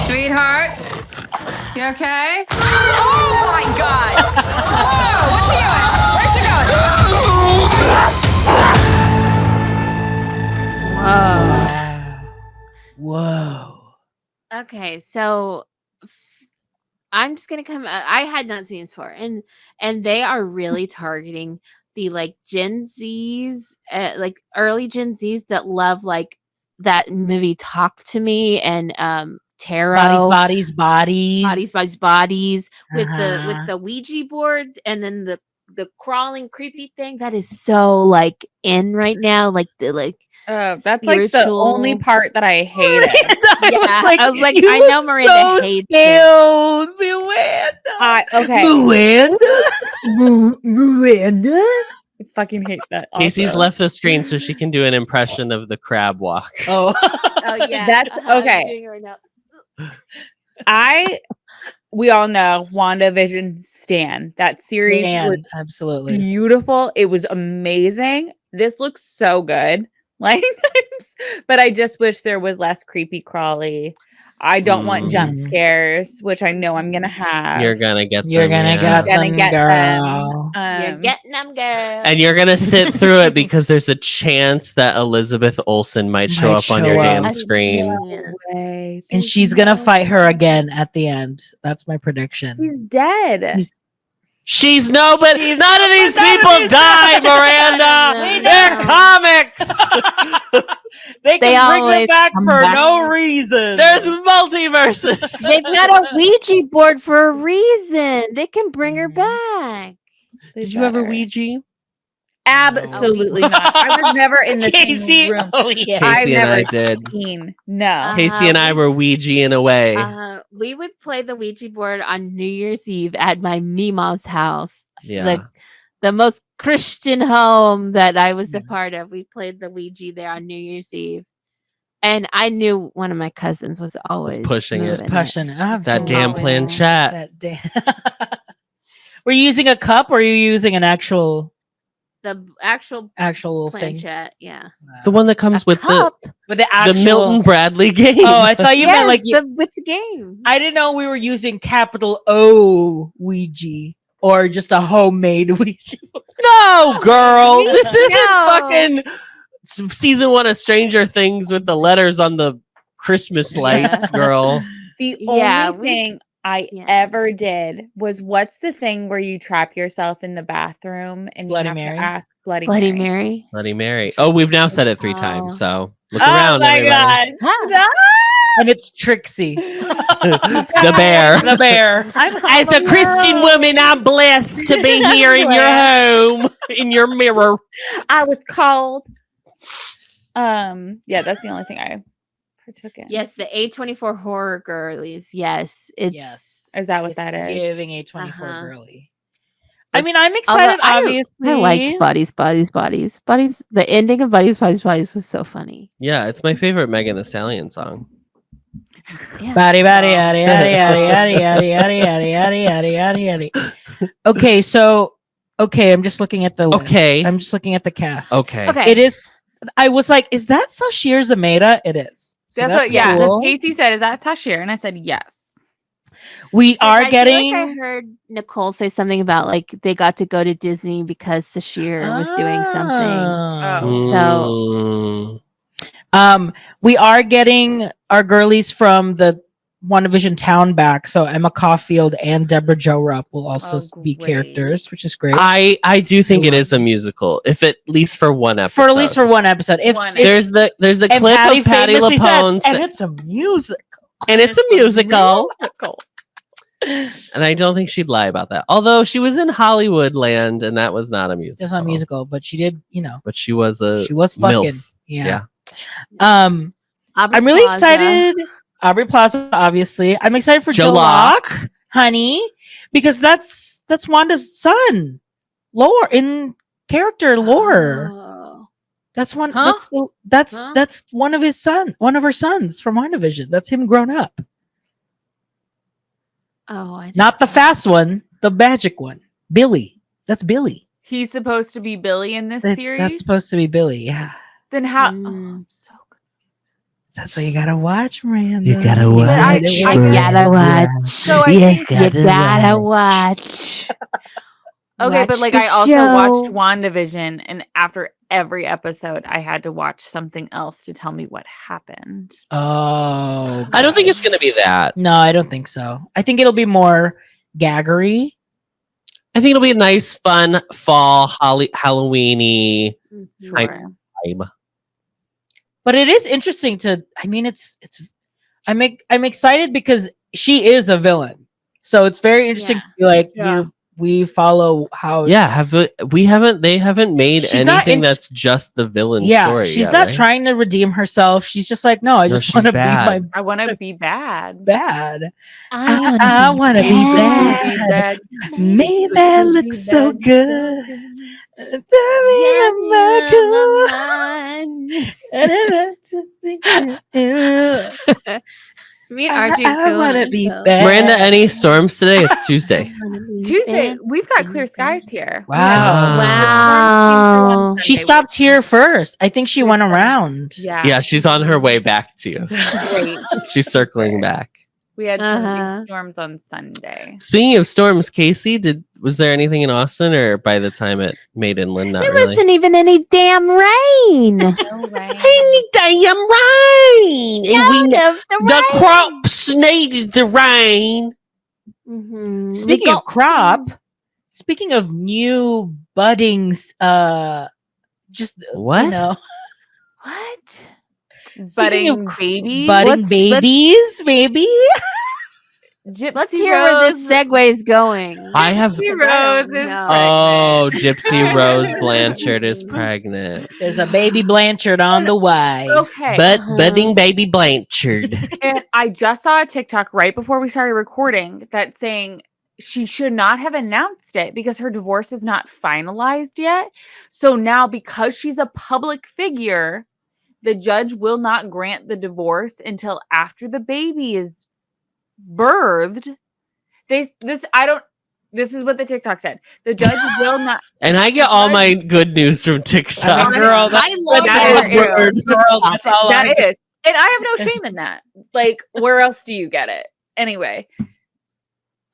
Sweetheart, you okay? Oh my God! Whoa, what's she doing? Where's she going? Whoa. Okay, so I'm just gonna come. I had not seen this before, and they are really targeting the like Gen Zs, like early Gen Zs that love like that movie Talk to Me and Tarot. Bodies. Bodies with Uh-huh. the Ouija board and then the crawling creepy thing that is so like in right now, like the like That's like the only spiritual- part that I hated. I was like, you I know look Miranda so hates scaled, Miranda. Miranda. I fucking hate that. Casey's also. left the screen so she can do an impression of the crab walk. Oh. Oh yeah, That's I'm okay. doing it right now. We all know WandaVision Stan. That series was Absolutely. beautiful. It was amazing. This looks so good. Like, but I just wish there was less creepy crawly. I don't want jump scares, which I know I'm gonna have. You're gonna get You're them, gonna yeah. get Gonna them, get girl. them. You're getting them, girl. And you're gonna sit through it because there's a chance that Elizabeth Olsen might show Might up on your show damn up. screen. Way. And she's gonna fight her again at the end. That's my prediction. She's dead. She's no, but none of these people die, Miranda. We They're know. comics. They They can bring her always back come for back. no reason. There's multiverses. They've got a Ouija board for a reason. They can bring her back. Did you ever Ouija? Absolutely not. I was never in the Casey. same room. Oh yeah. I've Casey and never I did. seen. No. Casey and I were Ouija-ing away. We would play the Ouija board on New Year's Eve at my Mima's house. Yeah. The most Christian home that I was a part of. We played the Ouija there on New Year's Eve. And I knew one of my cousins was always pushing it. moving Pushing that damn Absolutely. planchette. That damn. Were you using a cup or are you using an actual? The actual Actual thing. planchette. Yeah. The one that comes with Cup. With the the actual Milton Bradley game. Oh, I thought you meant like you, with the game. I didn't know we were using capital O Ouija or just a homemade Ouija. No, girl. This isn't No. fucking season 1 of Stranger Things with the letters on the Christmas lights, girl. The Yeah, only we- thing I yeah. ever did was what's the thing where you trap yourself in the bathroom and Bloody you have Mary? to ask Bloody Bloody Mary. Mary. Bloody Mary. Oh, we've now said it 3 Oh. times, so look Oh around, my everybody. god! Huh. Stop! And it's Trixie. The bear. The bear. I'm As a Christian woman, I'm blessed to be here in your home, in your mirror. I was called. Yeah, that's the only thing I partook in. Yes, the A24 horror girlies. Yes, it's. Yes. Is that what that is? Giving A24 Uh-huh. girly. I mean, I'm excited, obviously. I liked Bodies. The ending of Bodies was so funny. Yeah, it's my favorite Megan Thee Stallion song. Yeah. Body, yaddy, yaddy, yaddy, yaddy, yaddy, yaddy, yaddy, yaddy, yaddy, yaddy. Okay, so I'm just looking at the list. Okay. I'm just looking at the cast. Okay. Okay. It is. I was like, is that Sashir Zameda? It is. So That's what. Yeah. cool. Casey said, "Is that Tashir?" And I said, "Yes." We are I feel getting. like I heard Nicole say something about like they got to go to Disney because Sashir was doing something. Oh. Mm. We are getting our girlies from the WandaVision town back. So Emma Caulfield and Deborah Jo Rupp will also be great. characters, which is great. I do think it is a musical, if at least for one episode. For at least for one episode. If there's the and clip Patty of Patty famously said, LaPone's, and it's a musical. and it's a musical. Musical. And I don't think she'd lie about that. Although she was in Hollywood Land, and that was not a musical. It's not musical, but she did, But she was a she was fucking. MILF. Yeah. Aubrey I'm really Plaza. excited. Aubrey Plaza, obviously. I'm excited for Joe Joe Locke. Locke, honey, because that's Wanda's son. Lore in character lore. Oh. That's one. Huh? That's one of her sons from WandaVision. That's him grown up. Oh, I Not the fast one, the magic one. Billy. That's Billy. He's supposed to be Billy in this series. That's supposed to be Billy. Yeah. Then how? Mm. Oh, I'm so good. That's what you gotta watch, Miranda. You gotta You watch, I gotta watch. So I You think You gotta watch. okay, but Watch like the I also show. watched WandaVision, and after every episode, I had to watch something else to tell me what happened. Oh. I don't think God. it's gonna be that. No, I don't think so. I think it'll be more gaggery. I think it'll be a nice, fun fall Halloweeny Mhm. Sure. vibe. But it is interesting to. I mean, it's. I'm excited because she is a villain, so it's very interesting. Yeah. To be like Yeah. we follow how. Yeah, they haven't made She's not anything in- that's just the villain Yeah, story. she's yet, not right? trying to redeem herself. She's just like, no, I No, just she's want to be bad. my I want to be bad. bad. I I wanna be Be bad. bad. May that look so good. Tell me I'm not cool. Me and RJ I wanna be so. bad. Miranda, any storms today? It's Tuesday. Tuesday, we've got clear skies here. Wow. Wow. She stopped here first. I think she went around. Yeah. Yeah, she's on her way back to you. Great. She's circling back. We had some Uh-huh. big storms on Sunday. Speaking of storms, Casey, was there anything in Austin, or by the time it made inland, not There really? wasn't even any damn rain. No rain. Any damn rain, and we None of the crops needed the rain. Mhm. Speaking We of got crop, speaking of new buddings, just What? you know, What? Budding babies. budding Let's- babies, maybe. Gypsy Let's hear where this segue is going. I have. Gypsy Rose is No. Oh, Gypsy Rose Blanchard is pregnant. There's a baby Blanchard on the way. okay. But Uh-huh. budding baby Blanchard. And I just saw a TikTok right before we started recording that saying she should not have announced it because her divorce is not finalized yet. So now, because she's a public figure, the judge will not grant the divorce until after the baby is birthed. This is what the TikTok said. The judge will not. And I get all my good news from TikTok. I mean, girl, I love that her. is word, girl, that's all I That get. is. And I have no shame in that. Like, where else do you get it? Anyway,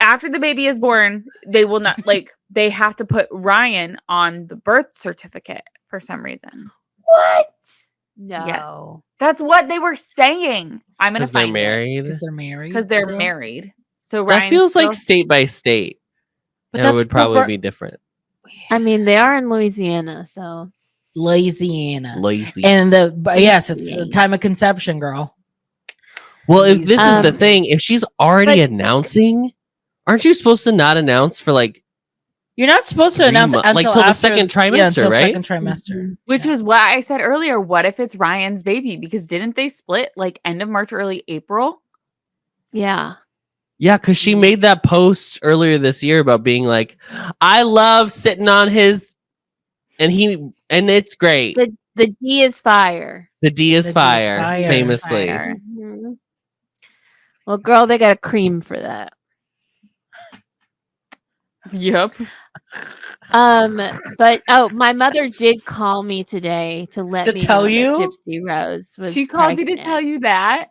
after the baby is born, they will not, like, they have to put Ryan on the birth certificate for some reason. What? No. Yes. That's what they were saying. I'm going to Because they're find married. Because they're married. Because they're still. married. So That Ryan feels like state by state. But It that's would probably proper- be different. I mean, they are in Louisiana, so Louisiana. Lazy. And yes, it's the time of conception, girl. Well, if this is the Um, thing, if she's already but- announcing, aren't you supposed to not announce for like You're not supposed to 3 announce it months, like until till the after- second trimester, yeah, until right? Second trimester. which was what I said earlier. What if it's Ryan's baby? Because didn't they split like end of March, early April? yeah. Yeah, because she made that post earlier this year about being like, I love sitting on his and it's great. The D is fire. The D is The D is fire, fire. famously. Fire. Mhm. Well, girl, they got a cream for that. Yep. But my mother did call me today to let To me tell know you? that Gypsy Rose was She called you to pregnant. tell you that.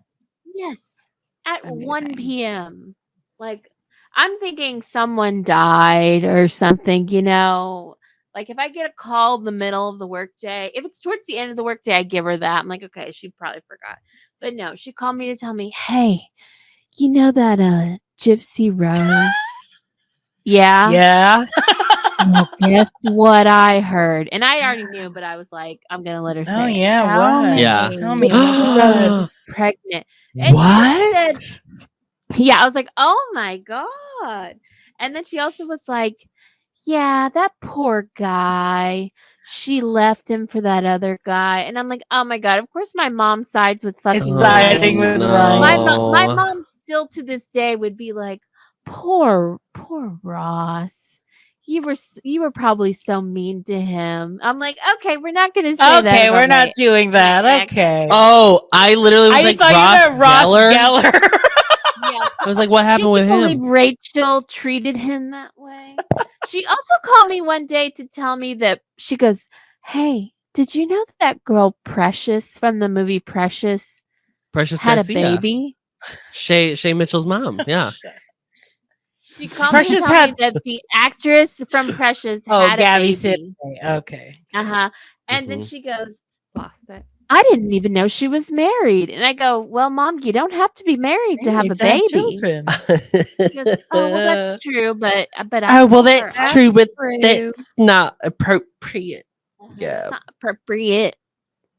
Yes, at 1 Amazing. p.m. Like, I'm thinking someone died or something, you know. Like, if I get a call in the middle of the workday, if it's towards the end of the workday, I give her that. I'm like, okay, she probably forgot. But no, she called me to tell me, hey, you know that Gypsy Rose? Yeah. Yeah. Well, guess what I heard? And I already knew, but I was like, I'm gonna let her say Oh it. yeah. Tell What? me. Yeah. Tell me. Gypsy what? Rose is pregnant. And she What? said- yeah, I was like, oh my God. And then she also was like, yeah, that poor guy. She left him for that other guy. And I'm like, oh my God. Of course my mom sides with fucking It's Ryan. siding with no. Ryan. My mom still to this day would be like, poor Ross. You were probably so mean to him. I'm like, okay, we're not gonna say that. Okay, about we're not my- doing my that. ex. Okay. Oh, I literally was I like thought you meant Ross Geller. Yeah. I was like, what happened Can with you believe him? Rachel treated him that way? She also called me one day to tell me that she goes, hey, did you know that girl Precious from the movie Precious Precious had Garcia. a baby? Shay Mitchell's mom. Yeah. She called Precious me to tell had- me that the actress from Precious Oh, had Gabby a baby. Okay. Uh-huh. And then Mhm. she goes, Lost it. I didn't even know she was married. And I go, well, Mom, you don't have to be married to have a baby. children. She goes, oh, well, that's true, but I Oh, well, saw her that's true, but true. that's not appropriate. Yeah. It's not appropriate.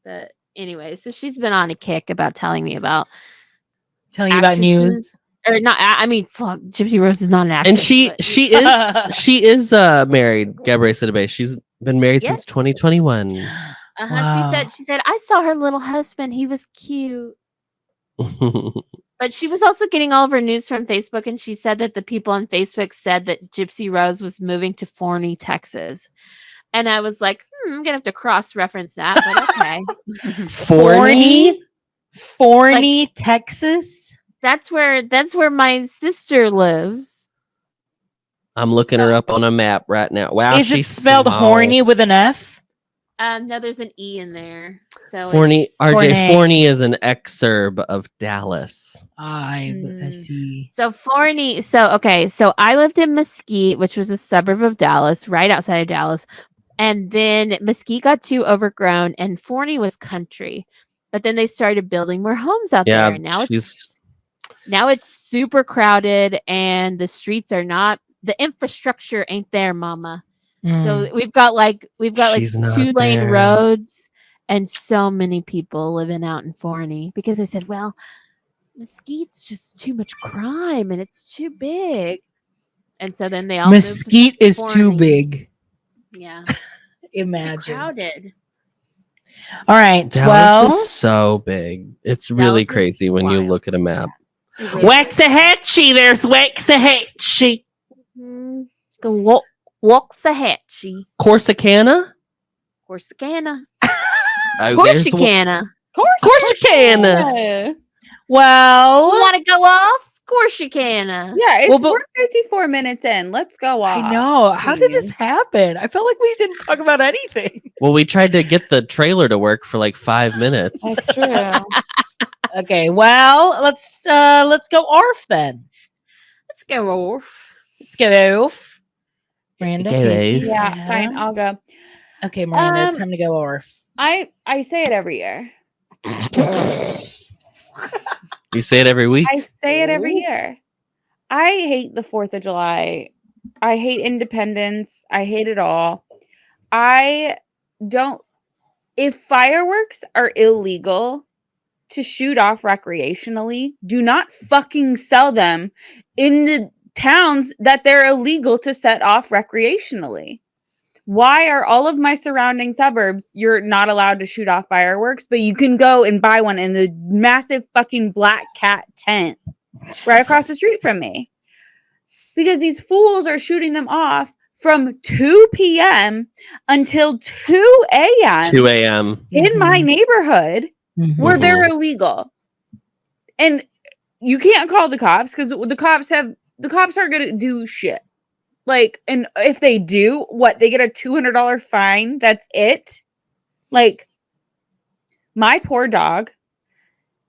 But anyway, so she's been on a kick about telling me about Telling you about news. or not. I mean, fuck, Gypsy Rose is not an actress. And she but- she is married, Gabrielle Sidibe. She's been married Yes. since 2021. Wow. She said I saw her little husband. He was cute. But she was also getting all of her news from Facebook, and she said that the people on Facebook said that Gypsy Rose was moving to Forney, Texas. And I was like, I'm gonna have to cross-reference that, but okay. Forney, Texas. That's where my sister lives. I'm looking her up on a map right now. Wow, Is it she's spelled small. horny with an F? No, there's an E in there. So Forney, it's- RJ Forney. Forney is an exurb of Dallas. I Hmm. see. So Forney, so I lived in Mesquite, which was a suburb of Dallas, right outside of Dallas. And then Mesquite got too overgrown and Forney was country. But then they started building more homes out Yeah, there. And now she's- now it's super crowded and the streets are not, the infrastructure ain't there, mama. So we've got like She's not 2-lane there. roads and so many people living out in Forney because I said, well, Mesquite's just too much crime and it's too big. And so then they all moved to Mesquite is too Forney. big. Yeah. Too Imagine. crowded. All right. Dallas Well, is so big. It's really Dallas is crazy when you wild. look at a map. It really is. Waxahachie, there's Waxahachie. Go Waxahachie. Corsicana? Corsicana. Oh, there's the one- Corsicana. Corsicana. well, Want to go off? course you can. Yeah, it's Well, but- we're 54 minutes in. Let's go off. I know. How did this please. happen? I felt like we didn't talk about anything. Well, we tried to get the trailer to work for like 5 minutes. That's true. Okay, well, let's go ARF then. Let's go off. Let's go ARF. Miranda, Go Casey, ARF. Yeah, Adam. fine. I'll go. Okay, Miranda, it's Um, time to go ARF. I say it every year. You say it every week. I say it every Ooh. year. I hate the 4th of July. I hate independence. I hate it all. I don't. If fireworks are illegal to shoot off recreationally, do not fucking sell them in the towns that they're illegal to set off recreationally. Why are all of my surrounding suburbs you're not allowed to shoot off fireworks, but you can go and buy one in the massive fucking Black Cat tent right across the street from me? Because these fools are shooting them off from 2 p.m. until 2 a.m. 2 a.m. in my neighborhood where they're illegal. And you can't call the cops because the cops aren't going to do shit. Like, and if they do, what, they get a $200 fine? That's it? Like, my poor dog,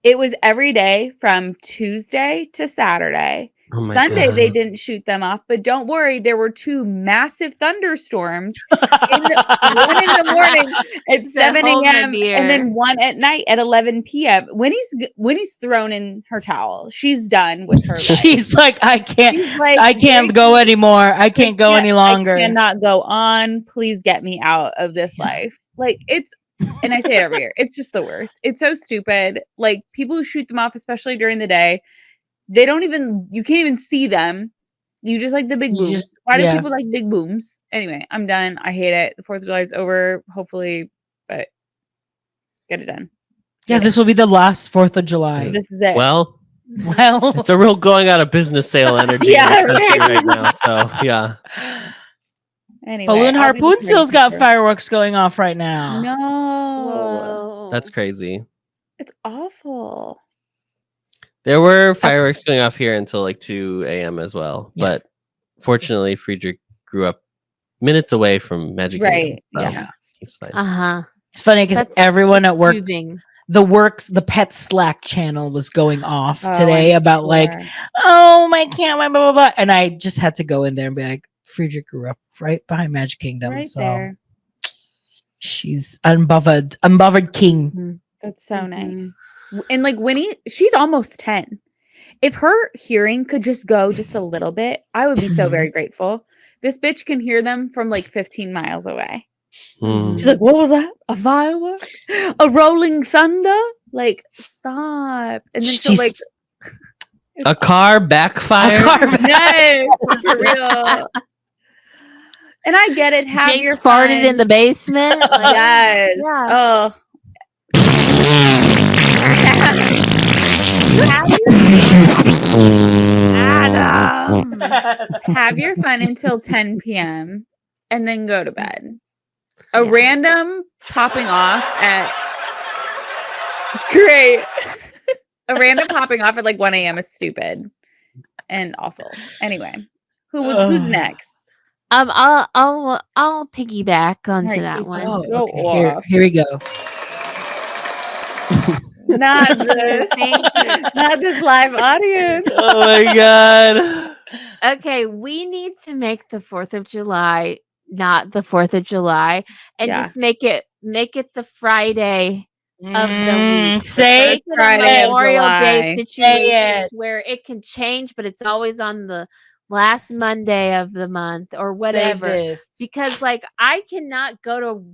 it was every day from Tuesday to Saturday. Oh my Sunday, God. they didn't shoot them off, but don't worry, there were 2 massive thunderstorms. One in the morning at 7 hold my a.m. beer. and then one at night at 11 p.m. Winnie's thrown in her towel. She's done with her life. She's like, I can't. She's like, I can't go anymore. I can't go any I longer. cannot go on. Please get me out of this life. Like, it's, and I say it every year, it's just the worst. It's so stupid. Like, people who shoot them off, especially during the day, you can't even see them. You just like the big You booms. just- Why do yeah. people like big booms? Anyway, I'm done. I hate it. The 4th of July is over, hopefully, but get it done. Yeah, this will be the last 4th of July. This is it. Well, Well, it's a real going out of business sale energy Yeah, in the country right. right now. So yeah. Anyway, Balloon I'll be the Harpoon still's got caretaker. fireworks going off right now. No. Whoa. That's crazy. It's awful. There were fireworks going off here until like 2 a.m. as well. Yeah. But fortunately, Friedrich grew up minutes away from Magic Right, Kingdom. So Yeah. he's fine. Uh-huh. It's funny because That's everyone at work, soothing. the pet Slack channel was going off Oh, today I'm about like, sure. oh my cat, my blah blah blah, and I just had to go in there and be like, Friedrich grew up right behind Magic Kingdom, Right so there. she's unbothered king. That's so Mhm. nice. And like Winnie, she's almost 10. If her hearing could just go just a little bit, I would be so very grateful. This bitch can hear them from like 15 miles away. Mm. She's like, what was that? A firework? A rolling thunder? Like, stop. And then she'll like, She's A car backfired. no, for real. And I get it. Have your Jake's farted fun. in the basement. Like, Yes. Yeah. Oh. Adam. Have your fun until 10 p.m. and then go to bed. A Yeah. random popping off at great. A random popping off at like 1 a.m. is stupid and awful. Anyway, who's next? I'll piggyback onto Alright, that Casey. one. Oh, Go okay. Here, off. here we go. Not this. Thank you. Not this live audience. Oh my god. Okay, we need to make the 4th of July not the 4th of July and Yeah. just make it the Friday of the week. Say Make it Friday a of Memorial Day July. situation it. where it can change, but it's always on the last Monday of the month or whatever. Say this. Because like I cannot go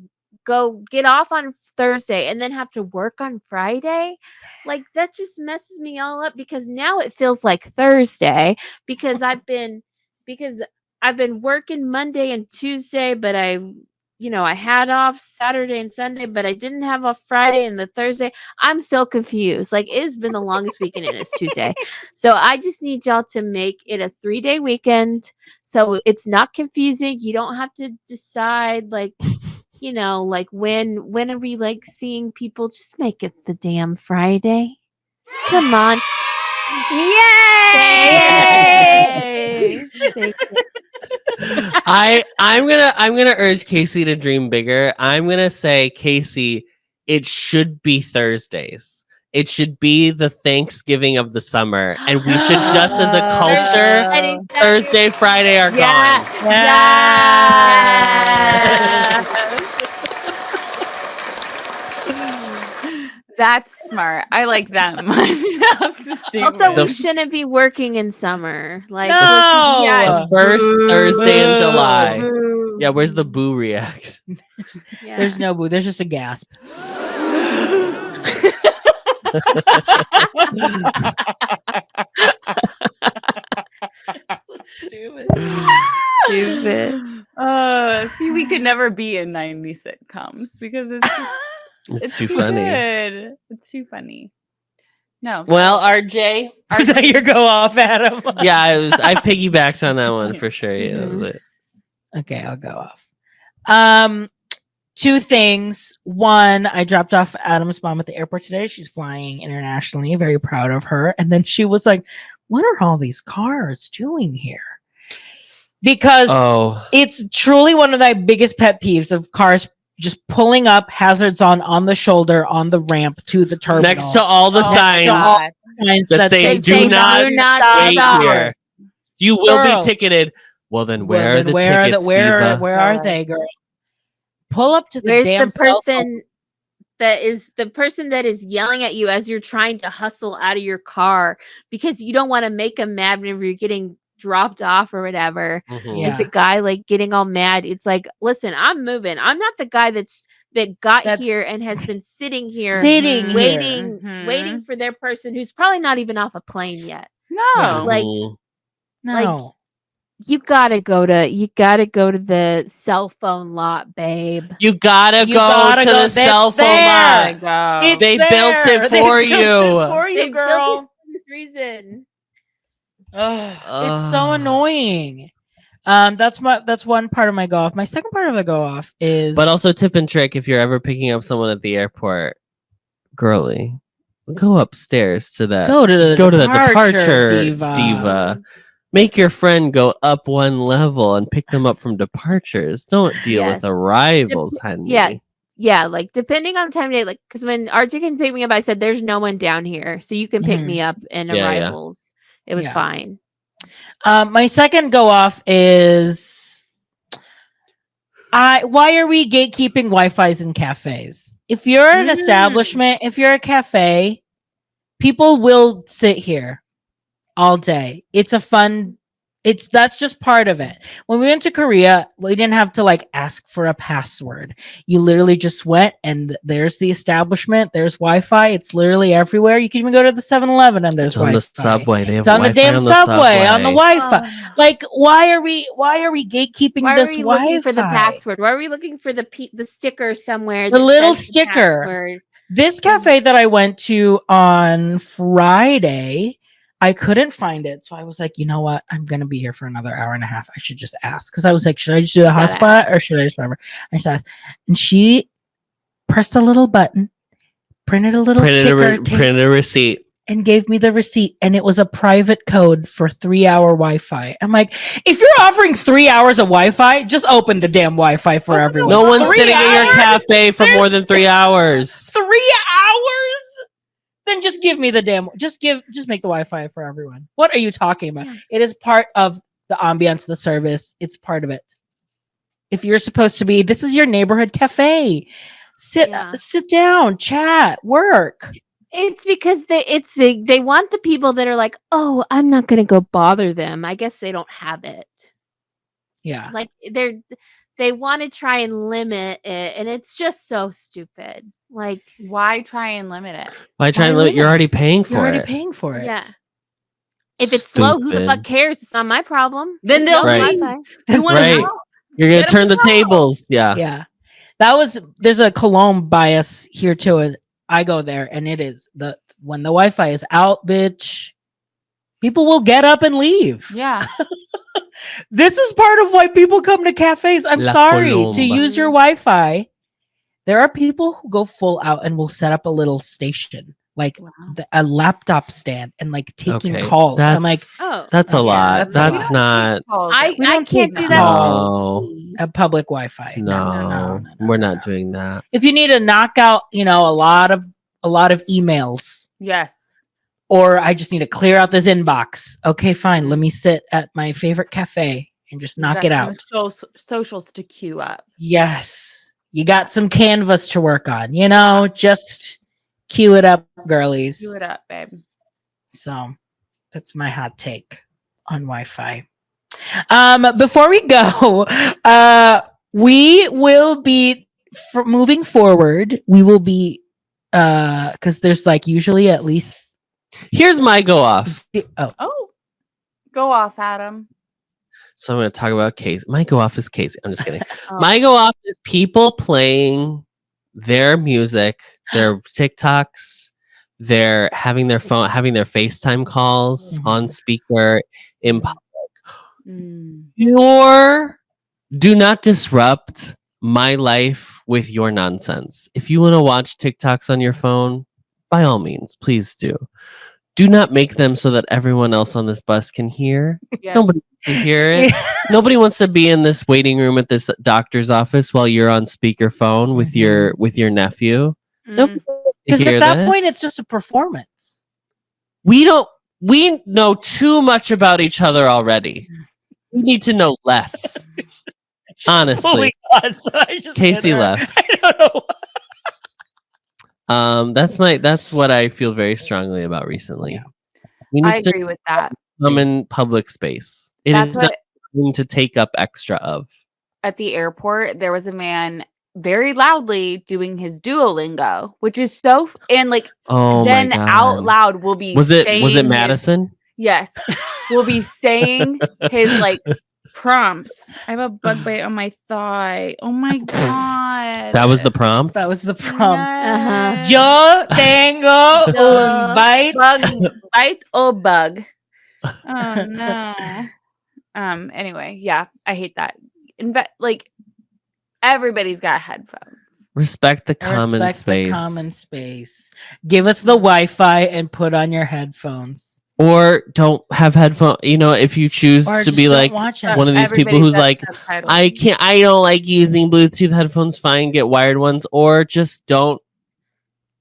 get off on Thursday and then have to work on Friday. Like that just messes me all up because now it feels like Thursday because I've been working Monday and Tuesday, but I had off Saturday and Sunday, but I didn't have off Friday and the Thursday. I'm so confused. Like it's been the longest weekend and it's Tuesday. So I just need y'all to make it a 3-day weekend. So it's not confusing. You don't have to decide like when are we like seeing people? Just make it the damn Friday. Come on. Yay! I'm gonna urge Casey to dream bigger. I'm gonna say, Casey, it should be Thursdays. It should be the Thanksgiving of the summer, and we should just, as a culture, Friday, Thursday, Friday are Yeah. gone. That's smart. I like that much. Also, we The- shouldn't be working in summer. Like, No! The first Thursday in July. Boo. Yeah, where's the boo react? yeah. There's no boo. There's just a gasp. Stupid. Stupid. See, we could never be in 90s sitcoms because it's just, It's too funny. good. It's too funny. No. Well, RJ. Is that your go off, Adam? Yeah, I piggybacked on that one for sure. Yeah, that was it. Okay, I'll go off. Two things. One, I dropped off Adam's mom at the airport today. She's flying internationally. Very proud of her. And then she was like, "What are all these cars doing here?" Because it's truly one of my biggest pet peeves of cars just pulling up, hazards on the shoulder, on the ramp to the terminal. Next to all the signs God. signs that say, say, do not wait stop." here. You will Girl. be ticketed. Well, then Well, where are then the where tickets, where Diva? where are they, girl? Pull up to the Where's damn the cell phone. person that is yelling at you as you're trying to hustle out of your car because you don't want to make them mad whenever you're getting dropped off or whatever. Mhm. Yeah. Like the guy like getting all mad. It's like, listen, I'm moving. I'm not the guy that got That's- here and has been sitting here Sitting here. waiting Mhm. waiting for their person who's probably not even off a plane yet. No. Yeah. Like, Mhm. No. you gotta go to the cell phone lot, babe. You gotta You go gotta to go. the That's cell phone there. lot. Go. It's They built there. it They for built you. it for you, They built it girl. for this reason. Ugh, it's so Ugh. annoying. That's one part of my go off. My second part of the go off is But also, tip and trick: if you're ever picking up someone at the airport, girly, go upstairs to that. go to the departure diva. diva. Make your friend go up one level and pick them up from departures. Don't deal with Yes. arrivals, honey. Yeah, like depending on the time of day, like because when RJ can pick me up, I said there's no one down here, so you can pick Mhm. me up in Yeah, yeah. arrivals. It was Yeah. fine. My second go off is why are we gatekeeping Wi-Fi's in cafes? If you're an establishment, if you're a cafe, people will sit here all day. That's just part of it. When we went to Korea, we didn't have to like ask for a password. You literally just went and there's the establishment, there's Wi-Fi. It's literally everywhere. You can even go to the 7-Eleven and there's It's on Wi-Fi. the subway. They have It's on the Wi-Fi damn on the subway, on the subway. Wi-Fi. Like, why are we gatekeeping Why are this we Wi-Fi? looking for the password? Why are we looking for the sticker somewhere? The that little says the sticker. password? This cafe that I went to on Friday, I couldn't find it. So I was like, you know what? I'm going to be here for another hour and a half. I should just ask. Because I was like, should I just do the gotta hotspot or should I just whatever? I just asked. And she pressed a little button, printed a little sticker, Printed a receipt. and gave me the receipt. And it was a private code for 3-hour Wi-Fi. I'm like, if you're offering 3 hours of Wi-Fi, just open the damn Wi-Fi for everyone. No one's 3 sitting at your hours? cafe for more than 3 hours. 3 hours? Then just give me the damn. Just make the Wi-Fi for everyone. What are you talking about? Yeah. It is part of the ambiance of the service. It's part of it. If you're supposed to be, this is your neighborhood cafe. Sit down, chat, work. It's because they want the people that are like, oh, I'm not gonna go bother them. I guess they don't have it. Yeah. Like they want to try and limit it, and it's just so stupid. Like, Why try and limit it? Why try and limit? You're already paying for You're already it. paying for it. yeah. If it's slow, who the Stupid. fuck cares? It's not my problem. Then It's they'll your leave. Wi-Fi. They want Right. to You're gonna Get 'em turn the to go. tables. Yeah. Yeah. There's a Cologne bias here too. And I go there and it is when the Wi-Fi is out, bitch, people will get up and leave. Yeah. This is part of why people come to cafes. I'm La sorry. Colomba. To use your Wi-Fi, there are people who go full out and will set up a little station like Wow. a laptop stand and like taking Okay, calls. I'm like, Oh, That's a Yeah, lot. that's a That's lot. not. I we don't can't take do that. calls No. at public Wi-Fi. No, we're not doing that. If you need to knock out, a lot of emails, Yes. or I just need to clear out this inbox. Okay, fine. Let me sit at my favorite cafe and just knock it out. Socials to queue up. Yes. You got some canvas to work on, just cue it up, girlies. Queue it up, babe. So that's my hot take on Wi-Fi. Before we go, we will be moving forward. We will be because there's like usually at least. Here's my go off. Oh, go off, Adam. So I'm going to talk about Casey. My go off is Casey. I'm just kidding. Oh. My go off is people playing their music, their TikToks, they're having their phone, having their FaceTime calls on speaker in public. Do not disrupt my life with your nonsense. If you want to watch TikToks on your phone, by all means, please do. Do not make them so that everyone else on this bus can hear. Yes. Nobody wants to hear it. Nobody wants to be in this waiting room at this doctor's office while you're on speakerphone with your nephew. Nobody wants to Because hear at that this. point, it's just a performance. We know too much about each other already. We need to know less. Honestly. Casey left. I don't know. That's what I feel very strongly about recently. We I need to agree with that. come in public space. It That's is not something to take up extra of. At the airport, there was a man very loudly doing his Duolingo, which is so and like Oh then my god! out loud will be Was it saying Madison? Yes, will be saying his like prompts. I have a bug bite on my thigh. Oh my god! That was the prompt. That was the prompt. Yes. Yo tengo un bite. Bite or bug. Oh no. Anyway, yeah, I hate that. Like everybody's got headphones. Respect the common Respect space. the common space. Give us the Wi-Fi and put on your headphones. Or don't have headphones. If you choose Or to just be don't like watch it. one of these people Everybody's who's got like, subtitles. I don't like using Bluetooth headphones. Fine, get wired ones, or just don't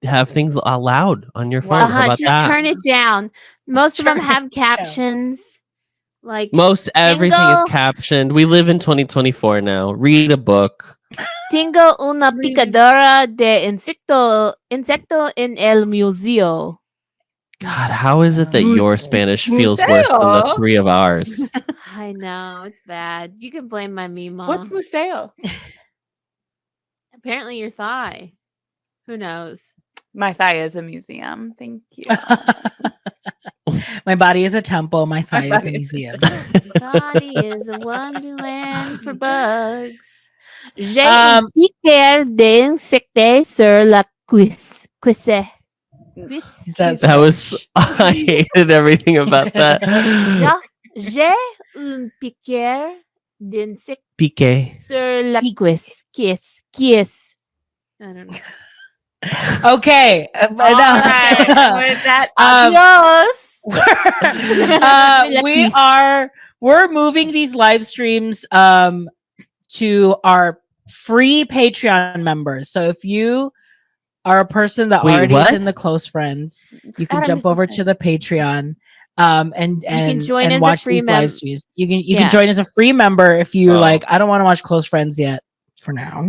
have things loud on your phone. How about just that? turn it down. Most of them turn have it down. captions. Like Most everything is Tingle. captioned. We live in 2024 now. Read a book. Tengo una picadora de insecto en el museo. God, how is it that your Spanish feels worse than the Museo? three of ours? I know, it's bad. You can blame my Mima. What's museo? Apparently your thigh. Who knows? My thigh is a museum. Thank you. My body is a temple. My thigh is a body is a museum. Body is a wonderland for bugs. J'ai Um, un piqueur d'insectes sur la cuisse. Cuisse. Is that That was I hated everything about that. J'ai un piqueur d'insectes Piqué. sur la cuisse. Kiss. I don't know. Okay. All right, with that, adios. We're moving these live streams to our free Patreon members. So if you are a person that Wait, already what? is in the close friends, you can Adam jump is over okay. to the Patreon and can join as a watch free these live mem- streams. You can Yeah. join as a free member if you Oh. like. I don't want to watch close friends yet for now.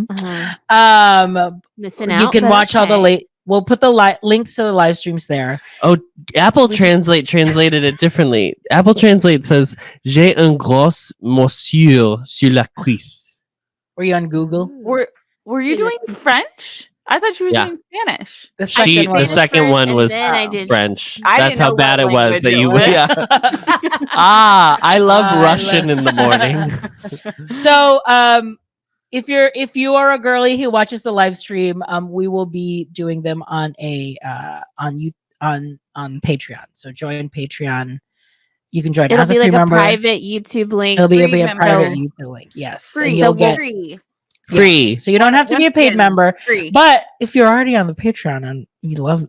Missing You out. can but watch all the okay. late. We'll put the links to the live streams there. Oh, Apple We just- translated it differently. Apple Translate says J'ai un gros monsieur sur la cuisse. Were you on Google? Were you See, doing that's- French? I thought she was Yeah. doing Spanish. The I second did The one. Spanish second first, one and was then I did- French. I That's didn't how know bad it what was language that it you. was. Yeah. I love I Russian love- in the morning. So if you are a girly who watches the live stream, we will be doing them on Patreon. So join Patreon. You can join It'll as a be free like a member. private YouTube link. It'll be Free a member. private So- YouTube link. Yes, Free. and you'll So get free. Free. Yes. So you don't have to be a paid Again, member. free. But if you're already on the Patreon and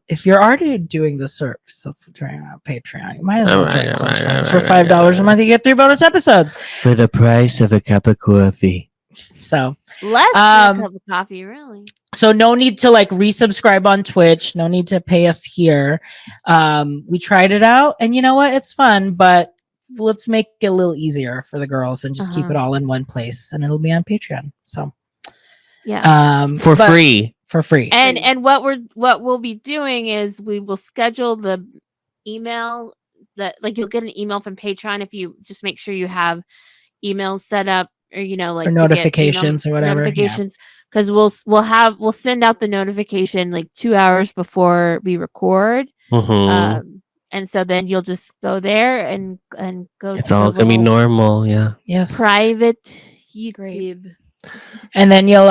if you're already doing the service of Patreon, you might as well join Close Friends. For $5 a month, you get 3 bonus episodes. For the price of a cup of coffee. So Less than a cup of coffee, really. So no need to like resubscribe on Twitch. No need to pay us here. We tried it out, and you know what? It's fun, but let's make it a little easier for the girls and just keep it all in one place, and it'll be on Patreon. So yeah, for free. For free. And what we'll be doing is we will schedule the email that like you'll get an email from Patreon if you just make sure you have emails set up or like or notifications or whatever. Notifications because we'll send out the notification like 2 hours before we record. And so then you'll just go there and go. It's all gonna be normal, yeah. Yes. Private YouTube. And then you'll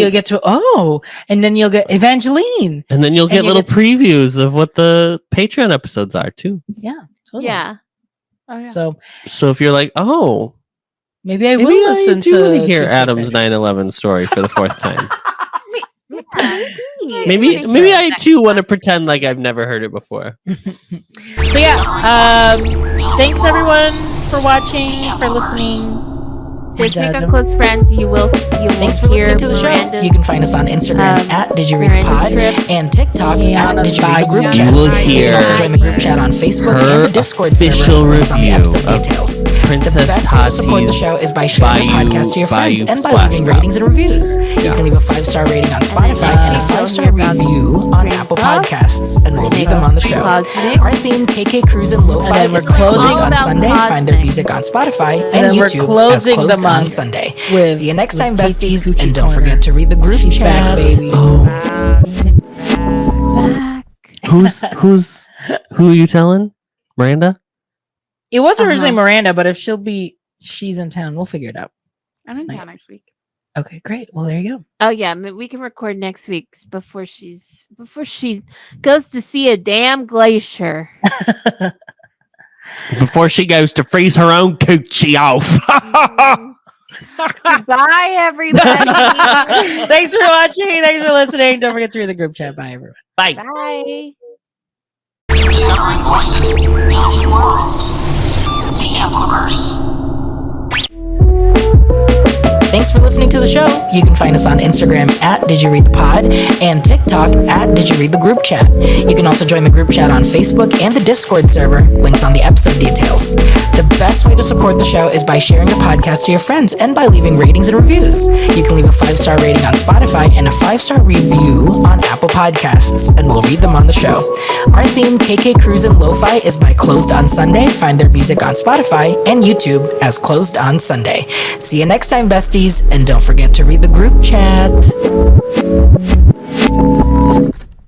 get to and then you'll get Evangeline. And then you'll get little previews of what the Patreon episodes are too. Yeah. Totally. Yeah. Oh, yeah. So if you're like, maybe I will listen to hear Adam's 9/11 story for the fourth time. Yeah, Maybe I too want to pretend like I've never heard it before. So yeah, thanks everyone for watching, for listening. Click on Close Friends. You will Thanks for listening to the show. You can find us on Instagram at Did You Read the Pod and TikTok at Did You Read the Group Chat. You will You hear can also join the group chat on Facebook and the Discord server. Links on the episode details. The best way to support the show is by sharing the podcast to your friends and by leaving ratings and reviews. You can leave a 5-star rating on Spotify and a 5-star review on Apple Podcasts, and we'll read them on the show. Our theme, KK Cruisin' Lo-Fi, is closed on Sunday. Find their music on Spotify and YouTube as Closed on Sunday. See you next time, besties, and don't forget to read the group chat. Who are you telling? Miranda? It was originally Miranda, but if she's in town, we'll figure it out. I'm in town next week. Okay, great. Well, there you go. Oh yeah, we can record next week before she goes to see a damn glacier. Before she goes to freeze her own coochie off. Bye, everybody. Thanks for watching. Thanks for listening. Don't forget to read the group chat. Bye, everyone. Bye. Bye. Discovering voices, building worlds. The Ampliverse. Thanks for listening to the show. You can find us on Instagram at Did You Read the Pod and TikTok at Did You Read the Group Chat. You can also join the group chat on Facebook and the Discord server. Links on the episode details. The best way to support the show is by sharing the podcast to your friends and by leaving ratings and reviews. You can leave a 5-star rating on Spotify and a 5-star review on Apple Podcasts, and we'll read them on the show. Our theme, KK Cruisin' Lo-Fi, is by Closed on Sunday. Find their music on Spotify and YouTube as Closed on Sunday. See you next time, besties. And don't forget to read the group chat.